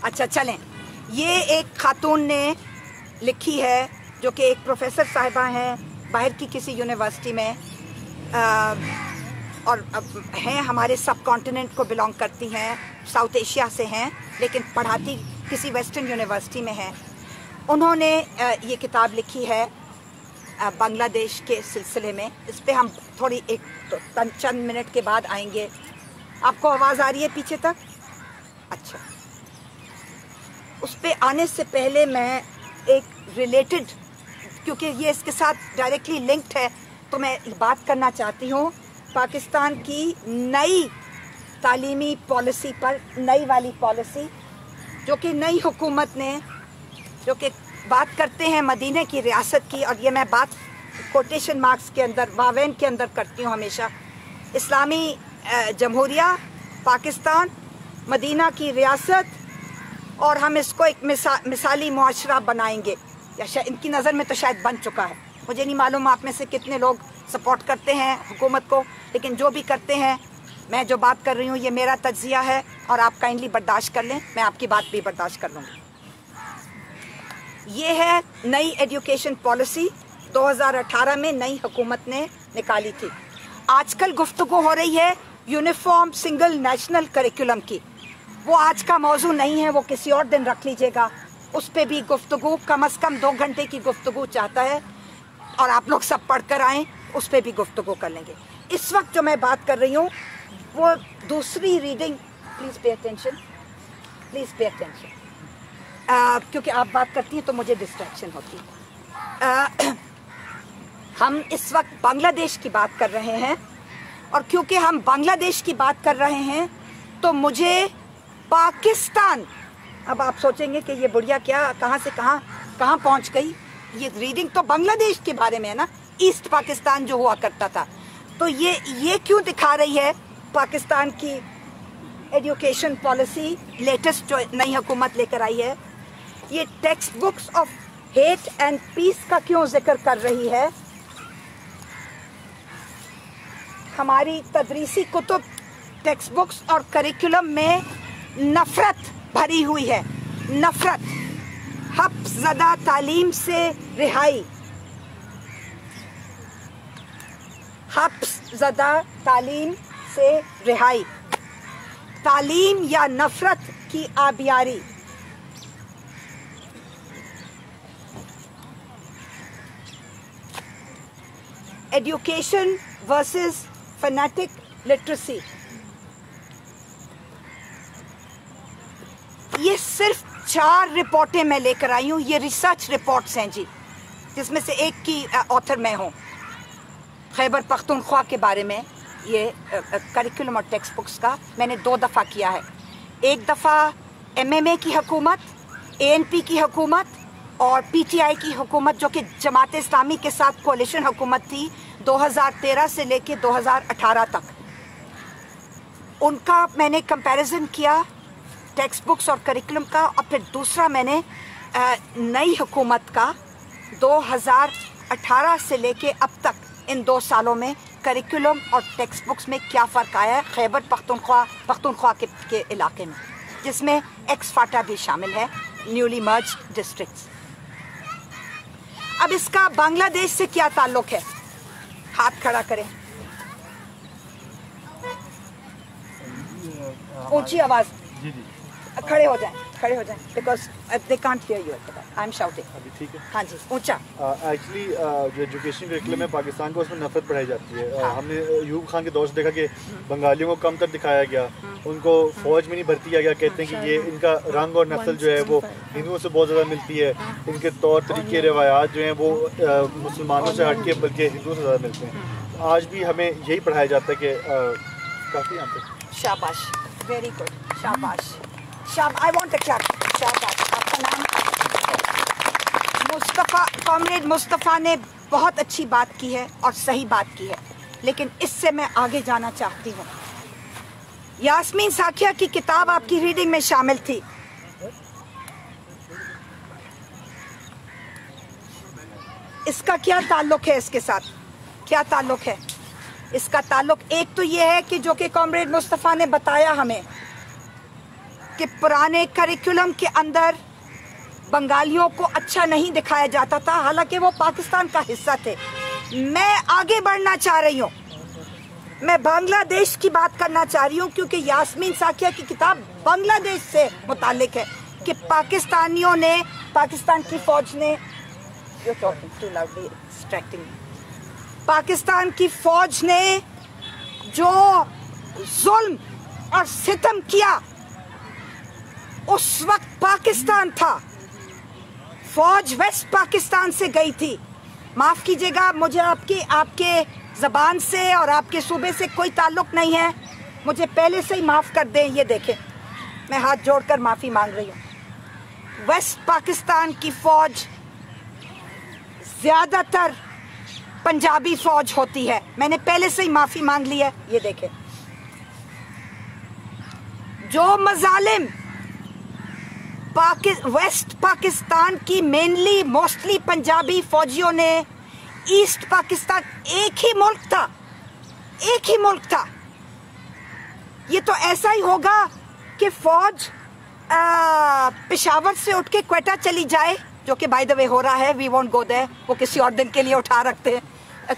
अच्छा चलें, ये एक खातून ने लिखी है जो कि एक प्रोफेसर साहिबा हैं बाहर की किसी यूनिवर्सिटी में, और हैं हमारे सब कॉन्टिनेंट को बिलोंग करती हैं, साउथ एशिया से हैं, लेकिन पढ़ाती किसी वेस्टर्न यूनिवर्सिटी में हैं। उन्होंने ये किताब लिखी है बांग्लादेश के सिलसिले में। इस पे हम थोड़ी चंद मिनट के बाद आएंगे। आपको आवाज़ आ रही है पीछे तक? अच्छा, उस पे आने से पहले मैं एक रिलेटेड, क्योंकि ये इसके साथ डायरेक्टली लिंक्ड है, तो मैं बात करना चाहती हूँ पाकिस्तान की नई तालीमी पॉलिसी पर। नई वाली पॉलिसी जो कि नई हुकूमत ने, जो कि बात करते हैं मदीने की रियासत की, और ये मैं बात कोटेशन मार्क्स के अंदर, वावेन के अंदर करती हूँ हमेशा। इस्लामी जमहूरिया पाकिस्तान, मदीना की रियासत, और हम इसको एक मिसाली मुआशरा बनाएंगे, या शायद इनकी नज़र में तो शायद बन चुका है। मुझे नहीं मालूम आप में से कितने लोग सपोर्ट करते हैं हुकूमत को, लेकिन जो भी करते हैं, मैं जो बात कर रही हूँ ये मेरा तज्जिया है और आप काइंडली बर्दाश्त कर लें, मैं आपकी बात भी बर्दाश्त कर लूँगी। ये है नई एजुकेशन पॉलिसी 2018 में नई हुकूमत ने निकाली थी। आजकल गुफ्तगू हो रही है यूनिफॉर्म सिंगल नेशनल करिकुलम की। वो आज का मौजू नहीं है, वो किसी और दिन रख लीजिएगा। उस पर भी गुफ्तगू कम से कम 2 घंटे की गुफ्तगू चाहता है, और आप लोग सब पढ़ कर आएँ, उस पर भी गुफ्तगू कर लेंगे। इस वक्त जो मैं बात कर रही हूँ वो दूसरी reading, please pay attention, please pay attention, क्योंकि आप बात करती हैं तो मुझे डिस्ट्रैक्शन होती है। हम इस वक्त बांग्लादेश की बात कर रहे हैं, और क्योंकि हम बांग्लादेश की बात कर रहे हैं तो मुझे पाकिस्तान, अब आप सोचेंगे कि ये बुढ़िया क्या कहाँ से कहाँ पहुँच गई, ये रीडिंग तो बांग्लादेश के बारे में है ना, ईस्ट पाकिस्तान जो हुआ करता था। तो ये क्यों दिखा रही है पाकिस्तान की एजुकेशन पॉलिसी लेटेस्ट जो नई हुकूमत लेकर आई है, ये text books of hate and peace का क्यों जिक्र कर रही है। हमारी तदरीसी कुतुब, टेक्स्ट बुक्स और करिकुलम में नफरत भरी हुई है, नफरत, हफ्ज़दा तालीम से रिहाई, हफ्ज़दा तालीम से रिहाई, तालीम या नफरत की आबियारी। एजुकेशन वर्सेस फैनेटिक लिटरेसी, ये सिर्फ 4 रिपोर्टें मैं लेकर आई हूँ, ये रिसर्च रिपोर्ट्स हैं जी, जिसमें से एक की ऑथर मैं हूँ। खैबर पख्तूनख्वा के बारे में ये करिकुलम और टेक्स्ट बुक्स का मैंने 2 दफ़ा किया है। एक दफ़ा MMA की हुकूमत, ANP की हुकूमत और PTI की हुकूमत, जो कि जमात इस्लामी के साथ कोalition हुकूमत थी 2013 से लेके 2018 तक, उनका मैंने कंपैरिजन किया टेक्स्ट बुक्स और करिकुलम का। और फिर दूसरा मैंने नई हुकूमत का 2018 से लेके अब तक इन 2 सालों में करिकुलम और टेक्स्ट बुक्स में क्या फ़र्क आया है खैबर पख्तूनख्वा के इलाके में, जिसमें एक्स-फाटा भी शामिल है, न्यूली मर्ज्ड डिस्ट्रिक्ट्स। अब इसका बांग्लादेश से क्या ताल्लुक है, हाथ खड़ा करें, ऊंची आवाज़, खड़े हो जाएं because they can't hear you, I am shouting. अभी ठीक है? हाँ जी, ऊंचा। एक्चुअली जो एजुकेशन करिकुलम है पाकिस्तान को, उसमें नफरत बढ़ाई जाती है। हमने यूब खान के दौर से देखा कि बंगालियों को कमतर दिखाया गया, उनको फौज में नहीं भर्ती किया गया। कहते हैं कि ये इनका रंग और नस्ल जो है वो हिंदुओं से बहुत ज़्यादा मिलती है, इनके तौर तरीके रिवायात जो हैं वो मुसलमानों से हट के बल्कि हिंदुओं से ज़्यादा मिलते हैं। आज भी हमें यही पढ़ाया जाता है कि काफ़ी यहाँ पे। शाबाश, वेरी गुड, शाबाश, आई वांट अ क्लैप, शाबाश। आपका नाम? मुस्तफ़ा, कॉमरेड मुस्तफ़ा ने बहुत अच्छी बात की है और सही बात की है, लेकिन इससे मैं आगे जाना चाहती हूँ। यास्मीन साखिया की किताब आपकी रीडिंग में शामिल थी। इसका क्या ताल्लुक है, इसके साथ क्या ताल्लुक है? इसका ताल्लुक एक तो ये है कि जो कि कॉमरेड मुस्तफ़ा ने बताया हमें कि पुराने करिकुलम के अंदर बंगालियों को अच्छा नहीं दिखाया जाता था, हालांकि वो पाकिस्तान का हिस्सा थे। मैं आगे बढ़ना चाह रही हूँ, मैं बांग्लादेश की बात करना चाह रही हूँ, क्योंकि यास्मीन साखिया की किताब बांग्लादेश से मुतालिक है कि पाकिस्तानियों ने, पाकिस्तान की फौज ने, पाकिस्तान की फौज ने जो जुल्म और सितम किया, उस वक्त पाकिस्तान था, फौज वेस्ट पाकिस्तान से गई थी। माफ़ कीजिएगा, मुझे आपके ज़बान से और आपके सूबे से कोई ताल्लुक़ नहीं है, मुझे पहले से ही माफ़ कर दें। ये देखें, मैं हाथ जोड़कर माफ़ी मांग रही हूँ। वेस्ट पाकिस्तान की फ़ौज ज़्यादातर पंजाबी फ़ौज होती है, मैंने पहले से ही माफ़ी मांग ली है। ये देखें, जो मज़ालिम वेस्ट पाकिस्तान की मेनली मोस्टली पंजाबी फौजियों ने, ईस्ट पाकिस्तान एक ही मुल्क था। ये तो ऐसा ही होगा कि फौज पेशावर से उठ के क्वेटा चली जाए, जो कि बाय द वे हो रहा है, वी वोंट गो देयर, वो किसी और दिन के लिए उठा रखते हैं।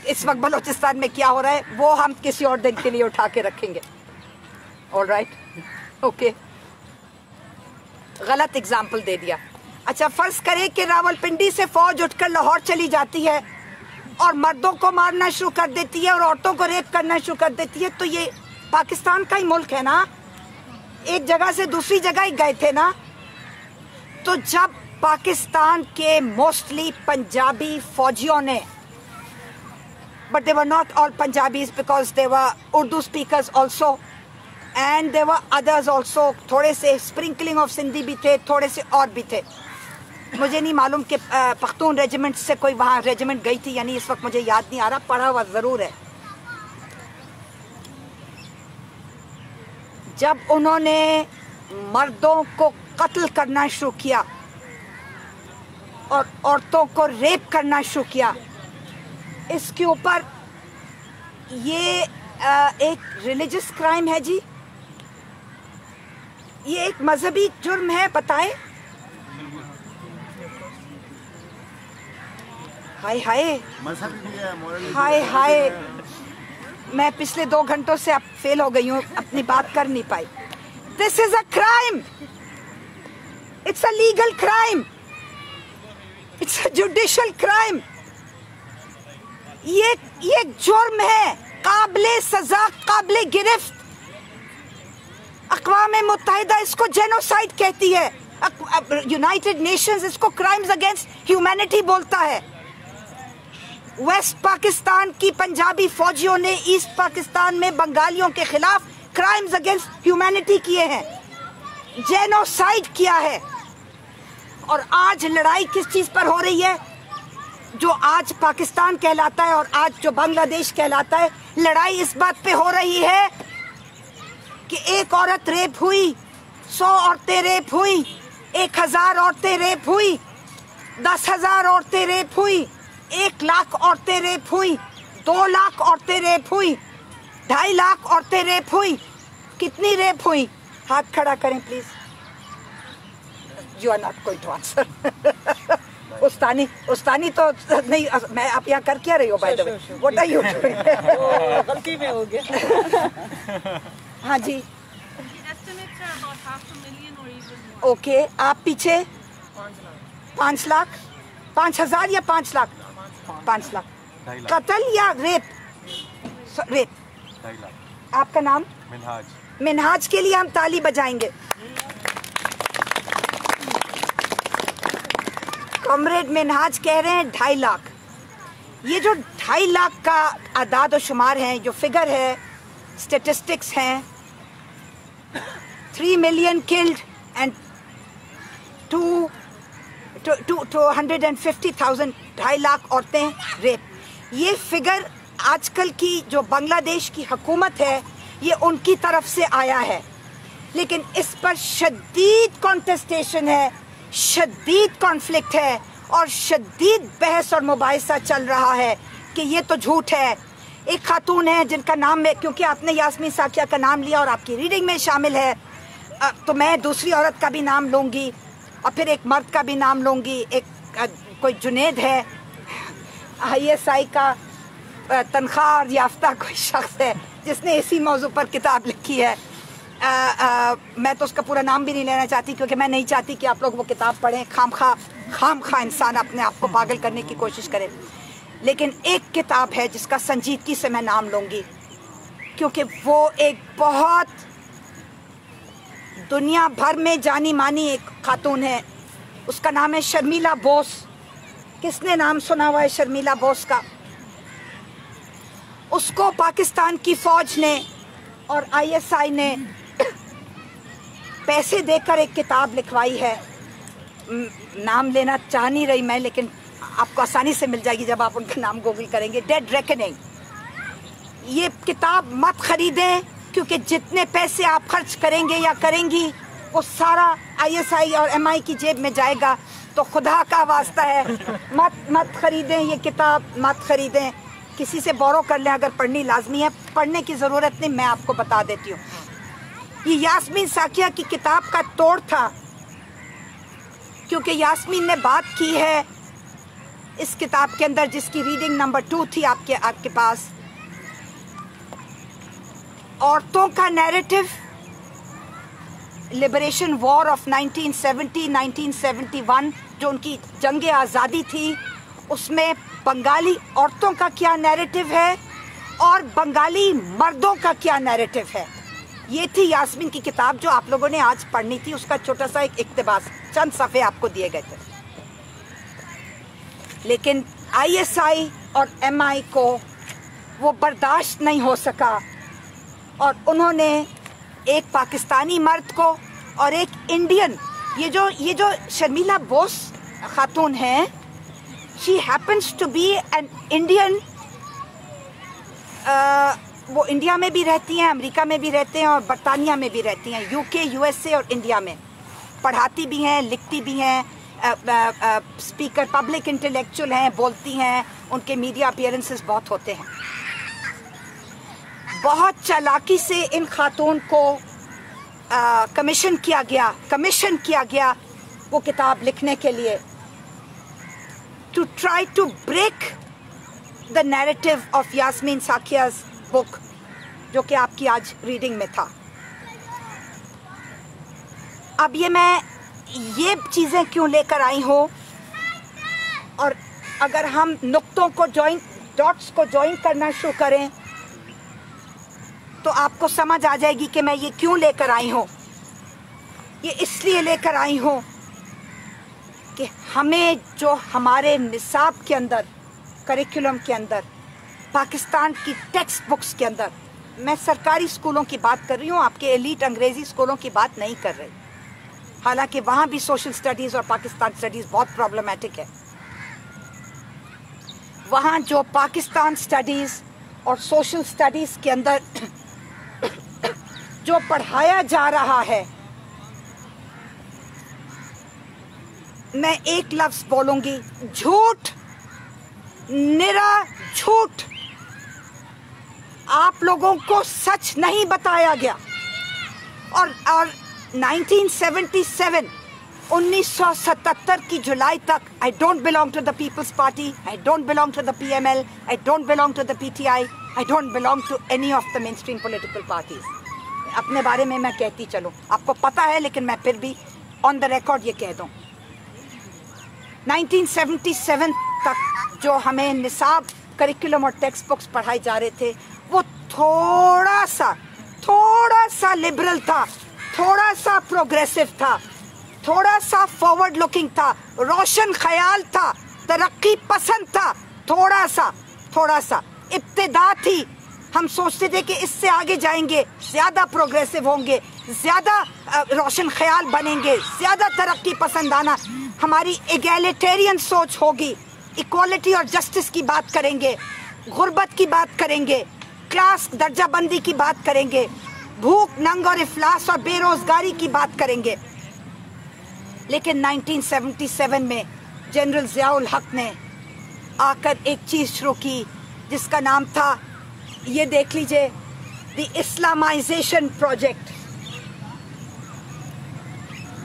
इस वक्त बलोचिस्तान में क्या हो रहा है वो हम किसी और दिन के लिए उठा के रखेंगे। ऑलराइट, ओके, गलत एग्जाम्पल दे दिया। अच्छा, फर्ज करें कि रावलपिंडी से फौज उठकर लाहौर चली जाती है और मर्दों को मारना शुरू कर देती है और औरतों को रेप करना शुरू कर देती है, तो ये पाकिस्तान का ही मुल्क है ना, एक जगह से दूसरी जगह ही गए थे ना। तो जब पाकिस्तान के मोस्टली पंजाबी फौजियों ने but they were not all Punjabis because there were Urdu speakers also and there were others also. थोड़े से sprinkling of Sindhi भी थे, थोड़े से और भी थे. मुझे नहीं मालूम कि पख्तून रेजिमेंट से कोई वहाँ रेजिमेंट गई थी, यानी इस वक्त मुझे याद नहीं आ रहा, पढ़ा हुआ ज़रूर है. जब उन्होंने मर्दों को कत्ल करना शुरू किया और औरतों को रेप करना शुरू किया, इसके ऊपर ये एक रिलीजियस क्राइम है जी, ये एक मजहबी जुर्म है, बताएं. हाय हाय हाय हाय, मैं पिछले 2 घंटों से अब फेल हो गई हूँ, अपनी बात कर नहीं पाई. This is a crime, it's a legal crime, it's a judicial crime. ये जुर्म है, काबिले सजा, काबिले गिरफ्त. अक़वाम मुत्तहिदा इसको जेनोसाइड कहती है, यूनाइटेड नेशंस इसको क्राइम्स अगेंस्ट ह्यूमैनिटी बोलता है. वेस्ट पाकिस्तान की पंजाबी फौजियों ने ईस्ट पाकिस्तान में बंगालियों के खिलाफ क्राइम्स अगेंस्ट ह्यूमैनिटी किए हैं, जेनोसाइड किया है. और आज लड़ाई किस चीज पर हो रही है? जो आज पाकिस्तान कहलाता है और आज जो बांग्लादेश कहलाता है, लड़ाई इस बात पे हो रही है कि एक औरत रेप हुई, 100 औरतें रेप हुई, 1000 औरतें रेप हुई, 10,000 औरतें रेप हुई, 1 लाख औरतें रेप हुई, 2 लाख औरतें रेप हुई, 2.5 लाख औरतें रेप हुई. कितनी रेप हुई? हाथ खड़ा करें please. You are not going to answer. उस्तानी तो नहीं, मैं आप यहाँ कर क्या रही हो? By the way, what are you doing? गलती में हो गया. हाँ जी, ओके. आप पीछे 5 लाख, 5,000 या 5 लाख? 5 लाख. कत्ल या रेप? रेप. 2.5 लाख. आपका नाम? मिनहाज. मिनहाज के लिए हम ताली बजाएंगे. कॉमरेड मिनहाज कह रहे हैं 2.5 लाख. ये जो 2.5 लाख का आदाद और शुमार है, जो फिगर है, स्टेटिस्टिक्स हैं, 3 million killed and 250,000, 2.5 लाख औरतें रेप. ये फिगर आजकल की जो बांग्लादेश की हुकूमत है, ये उनकी तरफ से आया है, लेकिन इस पर शदीद कॉन्टेस्टेशन है, शदीद कॉन्फ्लिक्ट है और शदीद बहस और मुबाहिसा चल रहा है कि ये तो झूठ है. एक खातून है जिनका नाम मैं, क्योंकि आपने यास्मीन साकिया का नाम लिया और आपकी रीडिंग में शामिल है, तो मैं दूसरी औरत का भी नाम लूँगी और फिर एक मर्द का भी नाम लूँगी. एक कोई जुनेद है, ISI का तनख्वाह याफ्ता कोई शख्स है जिसने इसी मौजू पर किताब लिखी है. मैं तो उसका पूरा नाम भी नहीं लेना चाहती, क्योंकि मैं नहीं चाहती कि आप लोग वो किताब पढ़ें, खाम खा इंसान अपने आप को पागल करने की कोशिश करे. लेकिन एक किताब है जिसका संजीदगी से मैं नाम लूँगी, क्योंकि वो एक बहुत दुनिया भर में जानी मानी एक खातून है. उसका नाम है शर्मिला बोस. किसने नाम सुना हुआ है शर्मिला बोस का? उसको पाकिस्तान की फौज ने और ISI ने पैसे देकर एक किताब लिखवाई है. नाम लेना चाह नहीं रही मैं, लेकिन आपको आसानी से मिल जाएगी जब आप उनका नाम गूगल करेंगे. Dead reckoning. ये किताब मत खरीदें, क्योंकि जितने पैसे आप खर्च करेंगे या करेंगी वो सारा ISI और MI की जेब में जाएगा. तो खुदा का वास्ता है, मत खरीदें ये किताब, मत खरीदें. किसी से बोरो कर लें अगर पढ़नी लाजमी है. पढ़ने की ज़रूरत नहीं, मैं आपको बता देती हूँ. ये यास्मीन साकिया की किताब का तोड़ था, क्योंकि यास्मीन ने बात की है इस किताब के अंदर, जिसकी रीडिंग नंबर 2 थी आपके पास, औरतों का नैरेटिव, लिबरेशन वॉर ऑफ 1970-1971, जो उनकी जंग आज़ादी थी, उसमें बंगाली औरतों का क्या नैरेटिव है और बंगाली मर्दों का क्या नैरेटिव है. ये थी यास्मीन की किताब जो आप लोगों ने आज पढ़नी थी. उसका छोटा सा एक इक्तिबास, चंद सफ़े आपको दिए गए थे. लेकिन ISI और MI को वो बर्दाश्त नहीं हो सका और उन्होंने एक पाकिस्तानी मर्द को और एक इंडियन, ये जो शर्मिला बोस खातून हैं, she happens to be an Indian, वो इंडिया में भी रहती हैं, अमेरिका में भी रहते हैं और बरतानिया में भी रहती हैं, यूके, यूएसए और इंडिया में पढ़ाती भी हैं, लिखती भी हैं, स्पीकर, पब्लिक इंटेलेक्चुअल हैं, बोलती हैं, उनके मीडिया अपीयरेंसेस बहुत होते हैं। बहुत चालाकी से इन खातून को कमीशन किया गया वो किताब लिखने के लिए, to try to break the narrative of Yasmin Saikia's book, जो कि आपकी आज रीडिंग में था। अब ये चीज़ें क्यों लेकर आई हो, और अगर हम नुक्तों को डॉट्स को जॉइन करना शुरू करें तो आपको समझ आ जाएगी कि मैं ये क्यों लेकर आई हूँ। ये इसलिए लेकर आई हूँ कि हमें जो हमारे निसाब के अंदर, करिकुलम के अंदर, पाकिस्तान की टेक्स्ट बुक्स के अंदर, मैं सरकारी स्कूलों की बात कर रही हूँ, आपके एलीट अंग्रेज़ी स्कूलों की बात नहीं कर रही, हालांकि वहाँ भी सोशल स्टडीज़ और पाकिस्तान स्टडीज़ बहुत प्रॉब्लमेटिक है। वहाँ जो पाकिस्तान स्टडीज़ और सोशल स्टडीज़ के अंदर जो पढ़ाया जा रहा है, मैं एक लफ्ज़ बोलूँगी, झूठ, निरा झूठ। आप लोगों को सच नहीं बताया गया। और 1977 की जुलाई तक, I don't belong to the People's Party, I don't belong to the PML, I don't belong to the PTI, I don't belong to any of the main stream political parties. अपने बारे में मैं कहती चलूँ, आपको पता है, लेकिन मैं फिर भी ऑन द रिकॉर्ड ये कह दूँ, 1977 तक जो हमें निसाब, करिकुलम और टेक्स्ट बुक्स पढ़ाए जा रहे थे, वो थोड़ा सा लिबरल था, थोड़ा सा प्रोग्रेसिव था, थोड़ा सा फॉरवर्ड लुकिंग था, रोशन ख्याल था, तरक्की पसंद था, थोड़ा सा इब्तिदा थी। हम सोचते थे कि इससे आगे जाएंगे, ज़्यादा प्रोग्रेसिव होंगे, ज़्यादा रोशन ख्याल बनेंगे, ज़्यादा तरक्की पसंदाना, हमारी एगैलिटेरियन सोच होगी, इक्वालिटी और जस्टिस की बात करेंगे, गुर्बत की बात करेंगे, क्लास दर्जाबंदी की बात करेंगे, भूख, नंग और इफलास और बेरोजगारी की बात करेंगे। लेकिन 1977 में जनरल ज़ियाउल हक ने आकर एक चीज़ शुरू की जिसका नाम था, ये देख लीजिए, the Islamisation project.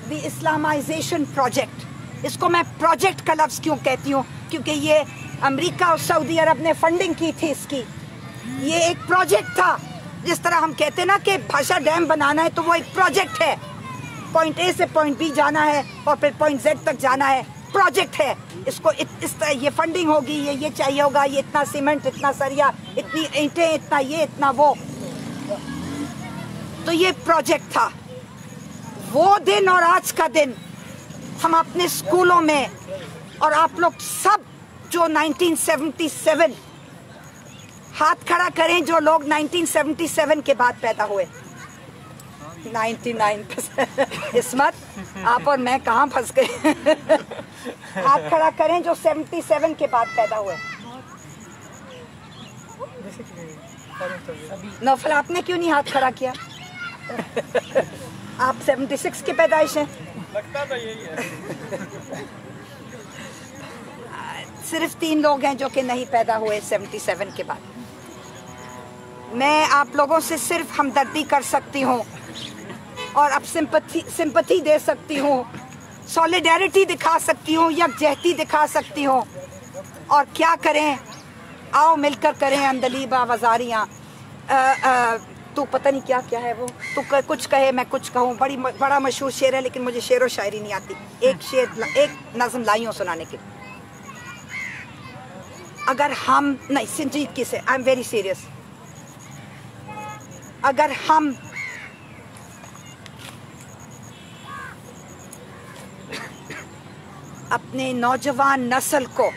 The Islamisation project, इसको मैं प्रोजेक्ट का लफ्ज़ क्यों कहती हूँ, क्योंकि ये अमेरिका और सऊदी अरब ने फंडिंग की थी इसकी। ये एक प्रोजेक्ट था, जिस तरह हम कहते हैं ना कि भाषा डैम बनाना है, तो वो एक प्रोजेक्ट है, पॉइंट A से पॉइंट B जाना है और फिर पॉइंट Z तक जाना है, प्रोजेक्ट है। इसको इस तरह ये फंडिंग होगी, ये चाहिए होगा, ये इतना सीमेंट, इतना सरिया, इतनी ईंटें, इतना ये, इतना वो, तो ये प्रोजेक्ट था। वो दिन और आज का दिन हम अपने स्कूलों में, और आप लोग सब जो 1977, हाथ खड़ा करें जो लोग 1977 के बाद पैदा हुए, 99%। इस्मत, आप और मैं कहाँ फंस गए। हाथ खड़ा करें जो 77 के बाद पैदा हुए। नौफल, आपने क्यों नहीं हाथ खड़ा किया? आप 76 के पैदाइश हैं। लगता तो यही है। सिर्फ 3 लोग हैं जो कि नहीं पैदा हुए 77 के बाद। मैं आप लोगों से सिर्फ हमदर्दी कर सकती हूँ और अब सिंपैथी दे सकती हूँ, सॉलिडेरिटी दिखा सकती हूँ, यकजहती दिखा सकती हूँ। और क्या करें, आओ मिलकर करें अंदलीबा वजारियाँ। तू पता नहीं क्या क्या है वो, तू कुछ कहे मैं कुछ कहूँ, बड़ा मशहूर शेर है, लेकिन मुझे शेर व शायरी नहीं आती। एक नज़म लाई हूँ सुनाने के। अगर हम, नहीं संजीदगी से, आई एम वेरी सीरियस, अगर हम अपने नौजवान नस्ल को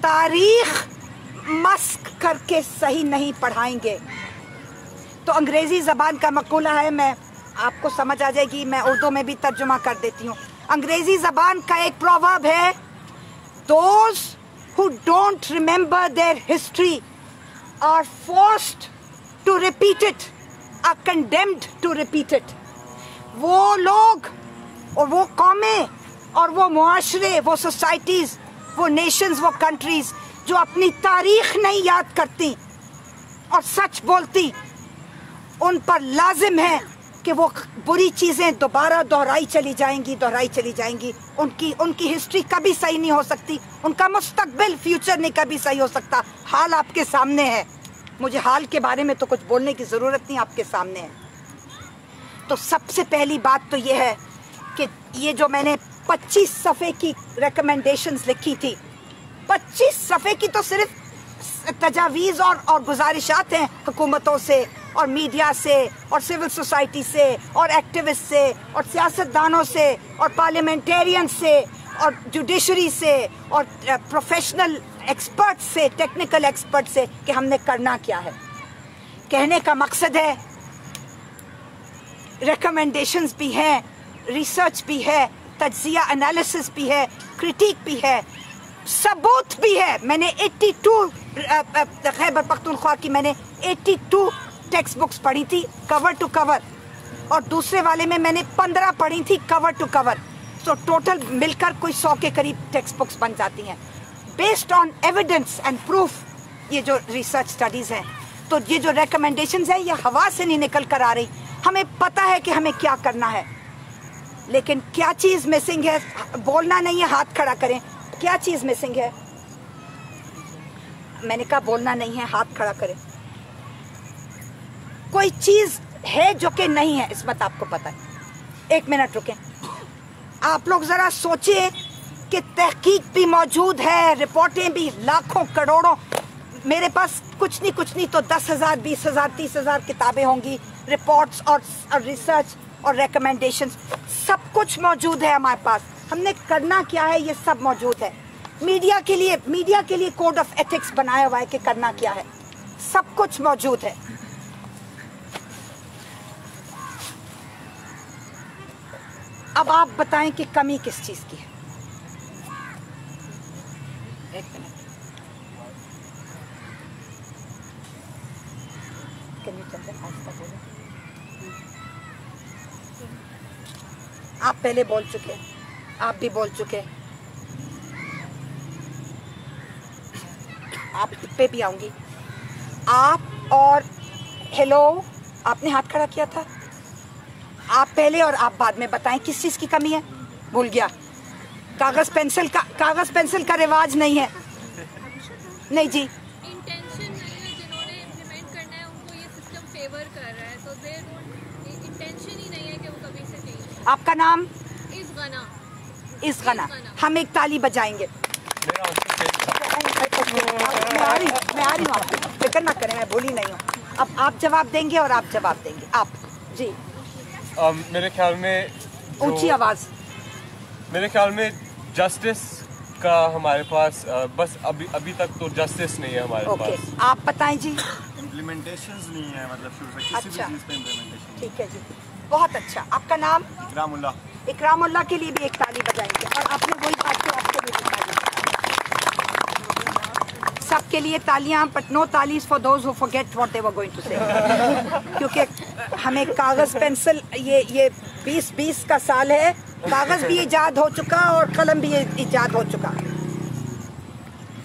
तारीख मस्क करके सही नहीं पढ़ाएंगे। तो अंग्रेजी ज़बान का मक़ूला है, मैं आपको समझ आ जाएगी, मैं उर्दू में भी तर्जुमा कर देती हूँ। अंग्रेजी ज़बान का एक प्रोवर्ब है, those who don't remember their history are forced to repeat it, are condemned to repeat it. वो लोग और वो कौमें और वो मुआशरे, वो सोसाइटीज़, वो नेशंस, वो कंट्रीज़ जो अपनी तारीख नहीं याद करती और सच बोलती, उन पर लाजिम है कि वो बुरी चीज़ें दोबारा दोहराई चली जाएंगी। उनकी हिस्ट्री कभी सही नहीं हो सकती, उनका मुस्तकबिल, फ्यूचर नहीं कभी सही हो सकता। हाल आपके सामने है, मुझे हाल के बारे में तो कुछ बोलने की ज़रूरत नहीं, आपके सामने है। तो सबसे पहली बात तो ये है कि ये जो मैंने 25 सफ़े की रिकमेंडेशंस लिखी थी, 25 सफ़े की तो सिर्फ तजावीज़ और गुजारिशात हैं हुकूमतों से और मीडिया से और सिविल सोसाइटी से और एक्टिविस्ट से और सियासतदानों से और पार्लियामेंटेरियन से और जुडिशरी से और प्रोफेशनल एक्सपर्ट से, टेक्निकल एक्सपर्ट से कि हमने करना क्या है। कहने का मकसद है, रिकमेंडेशंस भी हैं, रिसर्च भी है, तज्जिया एनालिसिस भी है, क्रिटिक भी है, सबूत भी है। मैंने 82 खैबर पख्तूनख्वा की मैंने 82 टेक्स्ट बुक्स पढ़ी थी कवर टू कवर, और दूसरे वाले में मैंने 15 पढ़ी थी कवर टू कवर। तो टोटल मिलकर कोई 100 के करीब टेक्स्ट बुक्स बन जाती हैं based on evidence and proof, ये जो रिसर्च स्टडीज़ हैं। तो ये जो रिकमेंडेशंस है ये हवा से नहीं निकल कर आ रही, हमें पता है कि हमें क्या करना है, लेकिन क्या चीज़ मिसिंग है? बोलना नहीं है, हाथ खड़ा करें। क्या चीज़ मिसिंग है? मैंने कहा बोलना नहीं है, हाथ खड़ा करें। कोई चीज़ है जो कि नहीं है, इस बात आपको पता है। एक मिनट रुकें, आप लोग ज़रा सोचें कि तहकीक भी मौजूद है, रिपोर्टें भी लाखों करोड़ों, मेरे पास कुछ नहीं तो 10,000 20,000 30,000 किताबें होंगी, रिपोर्ट्स और रिसर्च और रिकमेंडेशंस, सब कुछ मौजूद है हमारे पास। हमने करना क्या है ये सब मौजूद है। मीडिया के लिए कोड ऑफ एथिक्स बनाया हुआ है कि करना क्या है, सब कुछ मौजूद है। अब आप बताएं कि कमी किस चीज़ की है? एक मिनट, आप पहले बोल चुके, आप भी बोल चुके, आप पे भी आऊंगी। आप और हेलो, आपने हाथ खड़ा किया था, आप पहले और आप बाद में बताएं किस चीज़ की कमी है। भूल गया, कागज़ पेंसिल का रिवाज नहीं है। नहीं जी, इंटेंशन नहीं है, जिन्होंने इम्प्लीमेंट करना है उनको ये सिस्टम फेवर कर रहा है, तो देयर इंटेंशन ही नहीं है कि वो कभी से चेंज। आपका नाम? इस गाना हम एक ताली बजाएंगे। मैं आ रही हूँ, आप फिक्र ना करें, मैं भूली नहीं हूँ। अब आप जवाब देंगे और आप जवाब देंगे। आप जी। मेरे ख्याल में ऊंची आवाज़। मेरे ख्याल में जस्टिस का हमारे पास बस अभी तक तो जस्टिस नहीं है हमारे पास। आप बताएं जी। इम्प्लीमेंटेशंस नहीं है, मतलब शुरू से किसी भी चीज़ पे इम्प्लीमेंटेशन। ठीक है जी, बहुत अच्छा। आपका नाम? इकरामुल्लाह के लिए भी एक ताली बजाएंगे, और आपने वही बात तो आपके लिए बता दी। सबके लिए तालियां, बट नो तालीज for those who forget what they were going to say. क्योंकि हमें कागज़ पेंसिल, ये 2020 का साल है, कागज़ भी ईजाद हो चुका और कलम भी ईजाद हो चुका।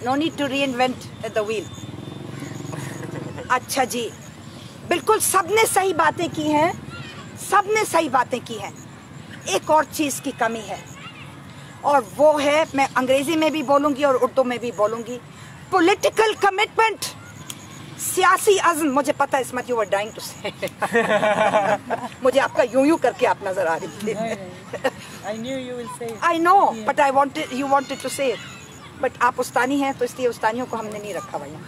No need to reinvent the wheel. अच्छा जी, बिल्कुल सबने सही बातें की हैं, सबने सही बातें की हैं। एक और चीज़ की कमी है, और वो है, मैं अंग्रेज़ी में भी बोलूँगी और उर्दू में भी बोलूँगी, पॉलिटिकल कमिटमेंट, सियासी अज़्म। मुझे पता है, Ismat you were dying to say. मुझे आपका यूं करके आप नजर आ रही थी। I know, but I wanted, you wanted to say it. But आप उस्तानी हैं, तो इसलिए उस्तानियों को हमने नहीं रखा भैया।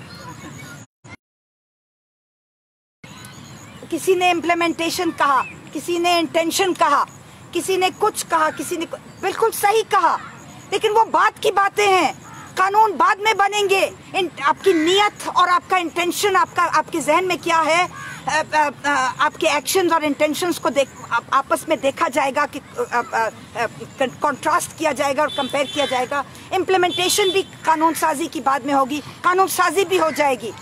किसी ने इम्प्लीमेंटेशन कहा, किसी ने इंटेंशन कहा, किसी ने कुछ कहा, किसी ने बिल्कुल सही कहा, लेकिन वो बात की बातें हैं। कानून बाद में बनेंगे। आपकी नीयत और आपका इंटेंशन, आपके जहन में क्या है, आपके एक्शंस और इंटेंशंस को आपस में देखा जाएगा, कि कंट्रास्ट किया जाएगा और कंपेयर किया जाएगा। इम्प्लीमेंटेशन भी कानून साजी की बाद में होगी, कानून साजी भी हो जाएगी,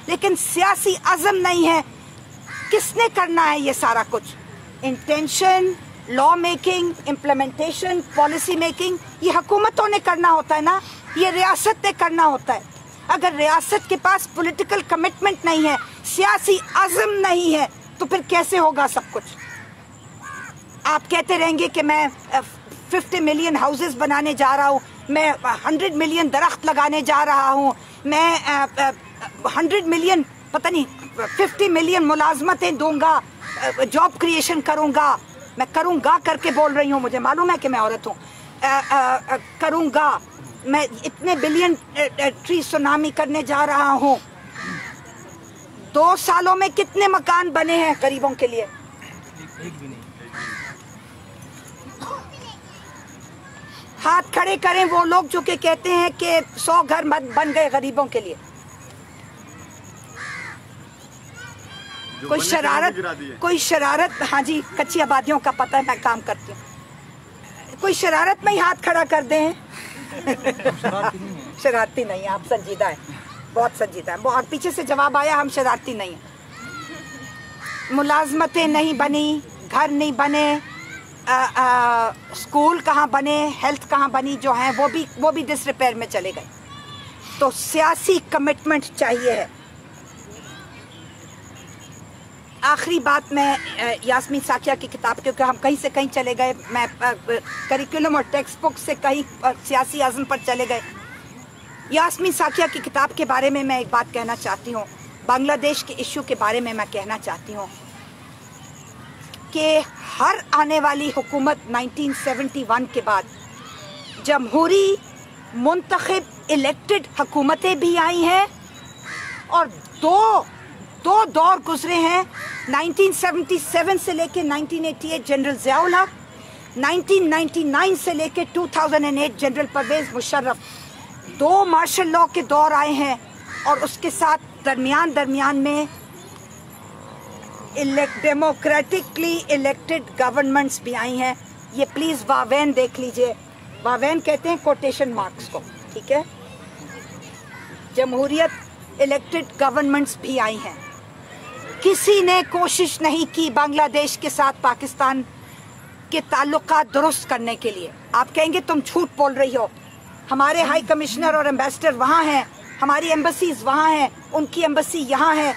लेकिन सियासी अज़म नहीं है। किसने करना है ये सारा कुछ? Intention, law making, implementation, policy making, ये हुकूमतों ने करना होता है ना, ये रियासत ने करना होता है। अगर रियासत के पास पॉलिटिकल कमिटमेंट नहीं है, सियासी अज़म नहीं है, तो फिर कैसे होगा सब कुछ? आप कहते रहेंगे कि मैं 50 मिलियन हाउसेस बनाने जा रहा हूँ, मैं 100 मिलियन दरख्त लगाने जा रहा हूँ, मैं 100 मिलियन, पता नहीं 50 मिलियन मुलाजमतें दूंगा, जॉब क्रिएशन करूँगा। मैं करूँगा करके बोल रही हूँ, मुझे मालूम है कि मैं औरत हूँ। करूँगा, मैं इतने बिलियन ट्री सुनामी करने जा रहा हूँ। 2 सालों में कितने मकान बने हैं गरीबों के लिए? एक भी नहीं। हाथ खड़े करें वो लोग जो कि कहते हैं कि 100 घर बन गए गरीबों के लिए। कोई शरारत, हाँ जी, कच्ची आबादियों का पता है, मैं काम करती हूँ। कोई शरारत में ही हाथ खड़ा कर दें। शरारती नहीं है, आप संजीदा है, बहुत संजीदा है। और पीछे से जवाब आया, हम शरारती नहीं है। मुलाजमतें नहीं बनी, घर नहीं बने, स्कूल कहाँ बने, हेल्थ कहाँ बनी, जो हैं वो भी डिसरिपेयर में चले गए। तो सियासी कमिटमेंट चाहिए है। आखिरी बात, मैं यास्मीन साकिया की किताब, क्योंकि हम कहीं से कहीं चले गए, मैं करिकुलम और टेक्स्ट बुक से कहीं सियासी आज़म पर चले गए। यास्मीन साकिया की किताब के बारे में मैं एक बात कहना चाहती हूँ, बांग्लादेश के इशू के बारे में मैं कहना चाहती हूँ कि हर आने वाली हुकूमत 1971 के बाद जमहूरी मुंतखब इलेक्टेड हुकूमतें भी आई हैं, और दो दौर गुजरे हैं। 1977 से लेके 1988 जनरल ज़ियाउल हक, 1999 से लेके 2008 general Pervez Musharraf. 2 martial law के दौर आए हैं, और उसके साथ दरमियान में डेमोक्रेटिकली इलेक्टेड गवर्नमेंट्स भी आई हैं। ये प्लीज़ वावेन देख लीजिए, वावेन कहते हैं कोटेशन मार्क्स को, ठीक है। जमहूरियत इलेक्टेड गवर्नमेंट्स भी आई हैं। किसी ने कोशिश नहीं की बांग्लादेश के साथ पाकिस्तान के ताल्लुकात दुरुस्त करने के लिए। आप कहेंगे तुम झूठ बोल रही हो, हमारे हाई कमिश्नर और एम्बेसडर वहाँ हैं, हमारी एम्बसीज वहाँ हैं, उनकी एम्बसी यहाँ है,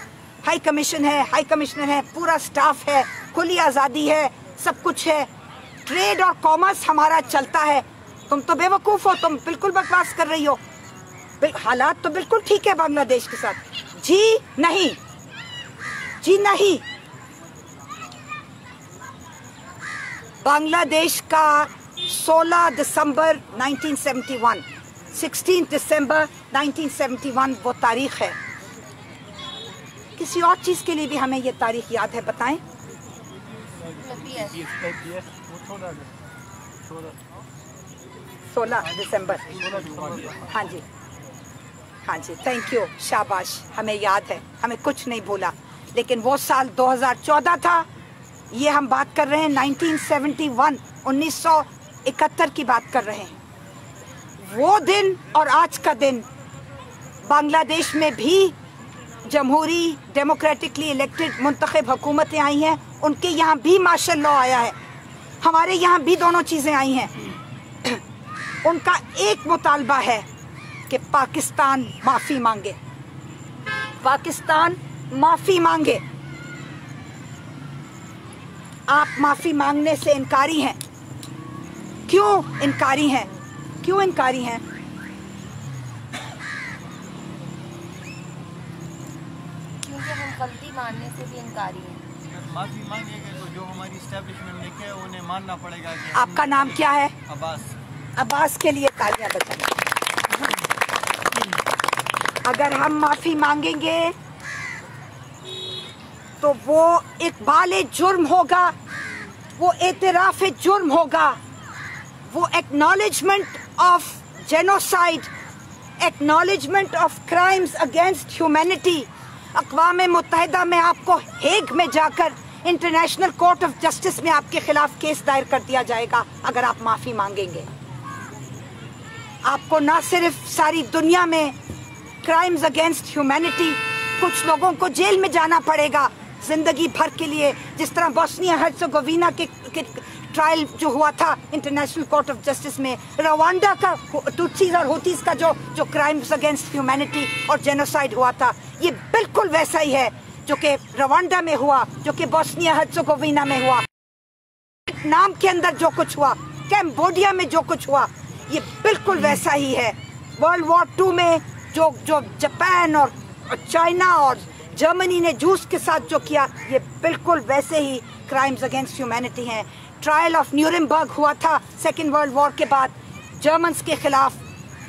हाई कमीशन है, हाई कमिश्नर है, पूरा स्टाफ है, खुली आज़ादी है, सब कुछ है, ट्रेड और कॉमर्स हमारा चलता है। तुम तो बेवकूफ़ हो, तुम बिल्कुल बकवास कर रही हो। हालात तो बिल्कुल ठीक है बांग्लादेश के साथ। जी नहीं, जी नहीं। बांग्लादेश का 16 दिसंबर 1971, 16 दिसंबर 1971 वो तारीख है। किसी और चीज़ के लिए भी हमें ये तारीख याद है, बताएं। 16 दिसंबर, हाँ जी, हाँ जी, थैंक यू, शाबाश, हमें याद है, हमें कुछ नहीं भूला। लेकिन वो साल 2014 था, ये हम बात कर रहे हैं 1971, 1971 की बात कर रहे हैं। वो दिन और आज का दिन बांग्लादेश में भी जमहूरी डेमोक्रेटिकली इलेक्टेड मुंतखब हुकूमतें आई हैं, उनके यहाँ भी मार्शल लॉ आया है, हमारे यहाँ भी दोनों चीज़ें आई हैं। उनका एक मुतालबा है कि पाकिस्तान माफ़ी मांगे, पाकिस्तान माफ़ी मांगे। आप माफ़ी मांगने से इनकारी हैं। क्यों इनकारी हैं? क्यों इनकारी हैं? क्योंकि हम गलती मानने से भी इनकारी हैं। माफी मांगेंगे तो जो हमारी एस्टेब्लिशमेंट लिखे है उन्हें मानना पड़ेगा कि आपका नाम क्या है? अब्बास। अब्बास के लिए तालियां बजाएं। अगर हम माफ़ी मांगेंगे तो वो इकबाल जुर्म होगा, वो एतराफ़ जुर्म होगा, वो acknowledgement of genocide acknowledgement of crimes against humanity. अक़वाम मुत्तहिदा में आपको हेग में जाकर इंटरनेशनल कोर्ट ऑफ जस्टिस में आपके खिलाफ केस दायर कर दिया जाएगा अगर आप माफ़ी मांगेंगे। आपको ना सिर्फ सारी दुनिया में क्राइम्स अगेंस्ट ह्यूमैनिटी, कुछ लोगों को जेल में जाना पड़ेगा जिंदगी भर के लिए, जिस तरह बोस्निया हर्ज़ेगोविना के ट्रायल जो हुआ था इंटरनेशनल कोर्ट ऑफ जस्टिस में, रवांडा का तुत्सीज और हुतीस का जो क्राइम्स अगेंस्ट ह्यूमैनिटी और जेनोसाइड हुआ था, ये बिल्कुल वैसा ही है जो कि रवांडा में हुआ, जो कि बोस्निया हर्ज़ेगोविना में हुआ। नाम के अंदर जो कुछ हुआ, कैम्बोडिया में जो कुछ हुआ, ये बिल्कुल वैसा ही है। वर्ल्ड वॉर 2 में जो जापान और चाइना और जर्मनी ने जूस के साथ जो किया, ये बिल्कुल वैसे ही क्राइम्स अगेंस्ट ह्यूमैनिटी हैं। ट्रायल ऑफ न्यूरेमबर्ग हुआ था सेकेंड वर्ल्ड वॉर के बाद जर्मन्स के खिलाफ,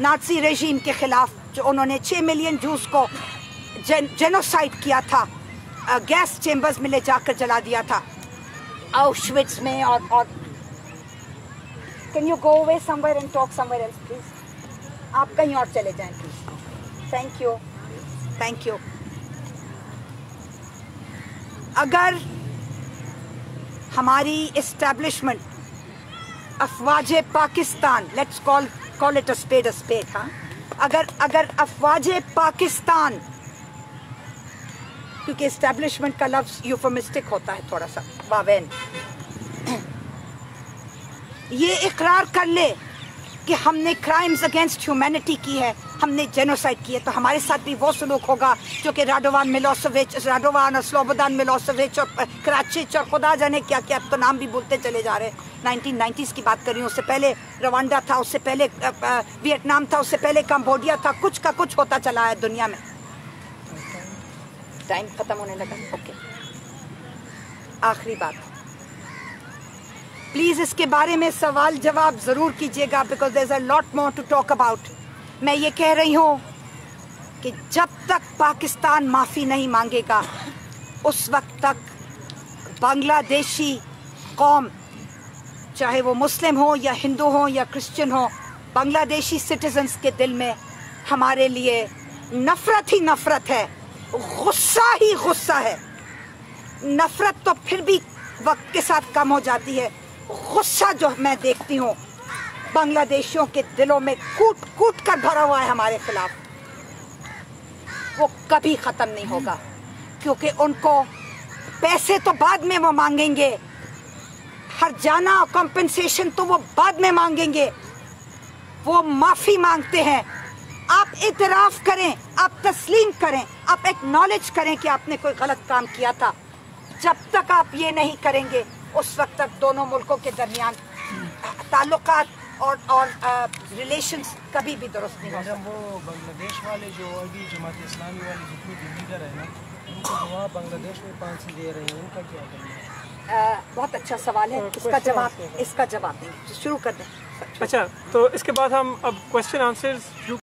नाज़ी रेजीम के खिलाफ, जो उन्होंने 6 मिलियन जूस को जेनोसाइड किया था, गैस चेम्बर्स में ले जाकर जला दिया था आउशविट्स में। और can you go away somewhere and talk somewhere else please? आप कहीं और चले जाएं please. Thank you, thank you. अगर हमारी इस्टेब्लिशमेंट अफवाज Pakistan, let's call it a spade, हाँ, अगर अफवाज पाकिस्तान, क्योंकि इस्टेब्लिशमेंट का लफ्ज़ यूफेमिस्टिक होता है थोड़ा सा, वावेन, ये इकरार कर ले कि हमने क्राइम्स अगेंस्ट ह्यूमैनिटी की है, हमने जेनोसाइड की है, तो हमारे साथ भी वो सलूक होगा जो कि राडोवान और स्लोबोदान मिलोसेविच और कराचिच और खुदा जाने क्या क्या, अब तो नाम भी बोलते चले जा रहे हैं। 1990s की बात कर रही हूँ, उससे पहले रवांडा था, उससे पहले वियतनाम था, उससे पहले कंबोडिया था, कुछ का कुछ होता चला है दुनिया में। टाइम खत्म होने लगा, ओके। आखिरी बात, प्लीज इसके बारे में सवाल जवाब जरूर कीजिएगा, because there is a lot more to talk about. मैं ये कह रही हूँ कि जब तक पाकिस्तान माफ़ी नहीं मांगेगा, उस वक्त तक बांग्लादेशी कौम, चाहे वो मुस्लिम हो या हिंदू हो या क्रिश्चियन हो, बांग्लादेशी सिटीजन्स के दिल में हमारे लिए नफ़रत ही नफ़रत है, गुस्सा ही गुस्सा है। नफ़रत तो फिर भी वक्त के साथ कम हो जाती है, गुस्सा जो मैं देखती हूँ बांग्लादेशियों के दिलों में कूट कूट कर भरा हुआ है हमारे खिलाफ, वो कभी ख़त्म नहीं होगा। क्योंकि उनको पैसे तो बाद में वो मांगेंगे, हर जाना और कॉम्पेंसेशन तो वो बाद में मांगेंगे, वो माफ़ी मांगते हैं। आप इतराफ़ करें, आप तस्लीम करें, आप एक्नॉलेज करें कि आपने कोई गलत काम किया था। जब तक आप ये नहीं करेंगे, उस वक्त तक दोनों मुल्कों के दरमियान ताल्लुकात और रिलेशंस कभी भी दुरुस्त नहीं हो सकते। वो बांग्लादेश वाले जो अभी जमात इस्लामी वाले जितने भी लीडर है ना, उनको जवाब बांग्लादेश में फांसी दे रहे हैं, उनका क्या करना है? बहुत अच्छा सवाल है, इसका जवाब नहीं, शुरू कर दें। अच्छा, तो इसके बाद हम अब क्वेश्चन आंसर्स शुरू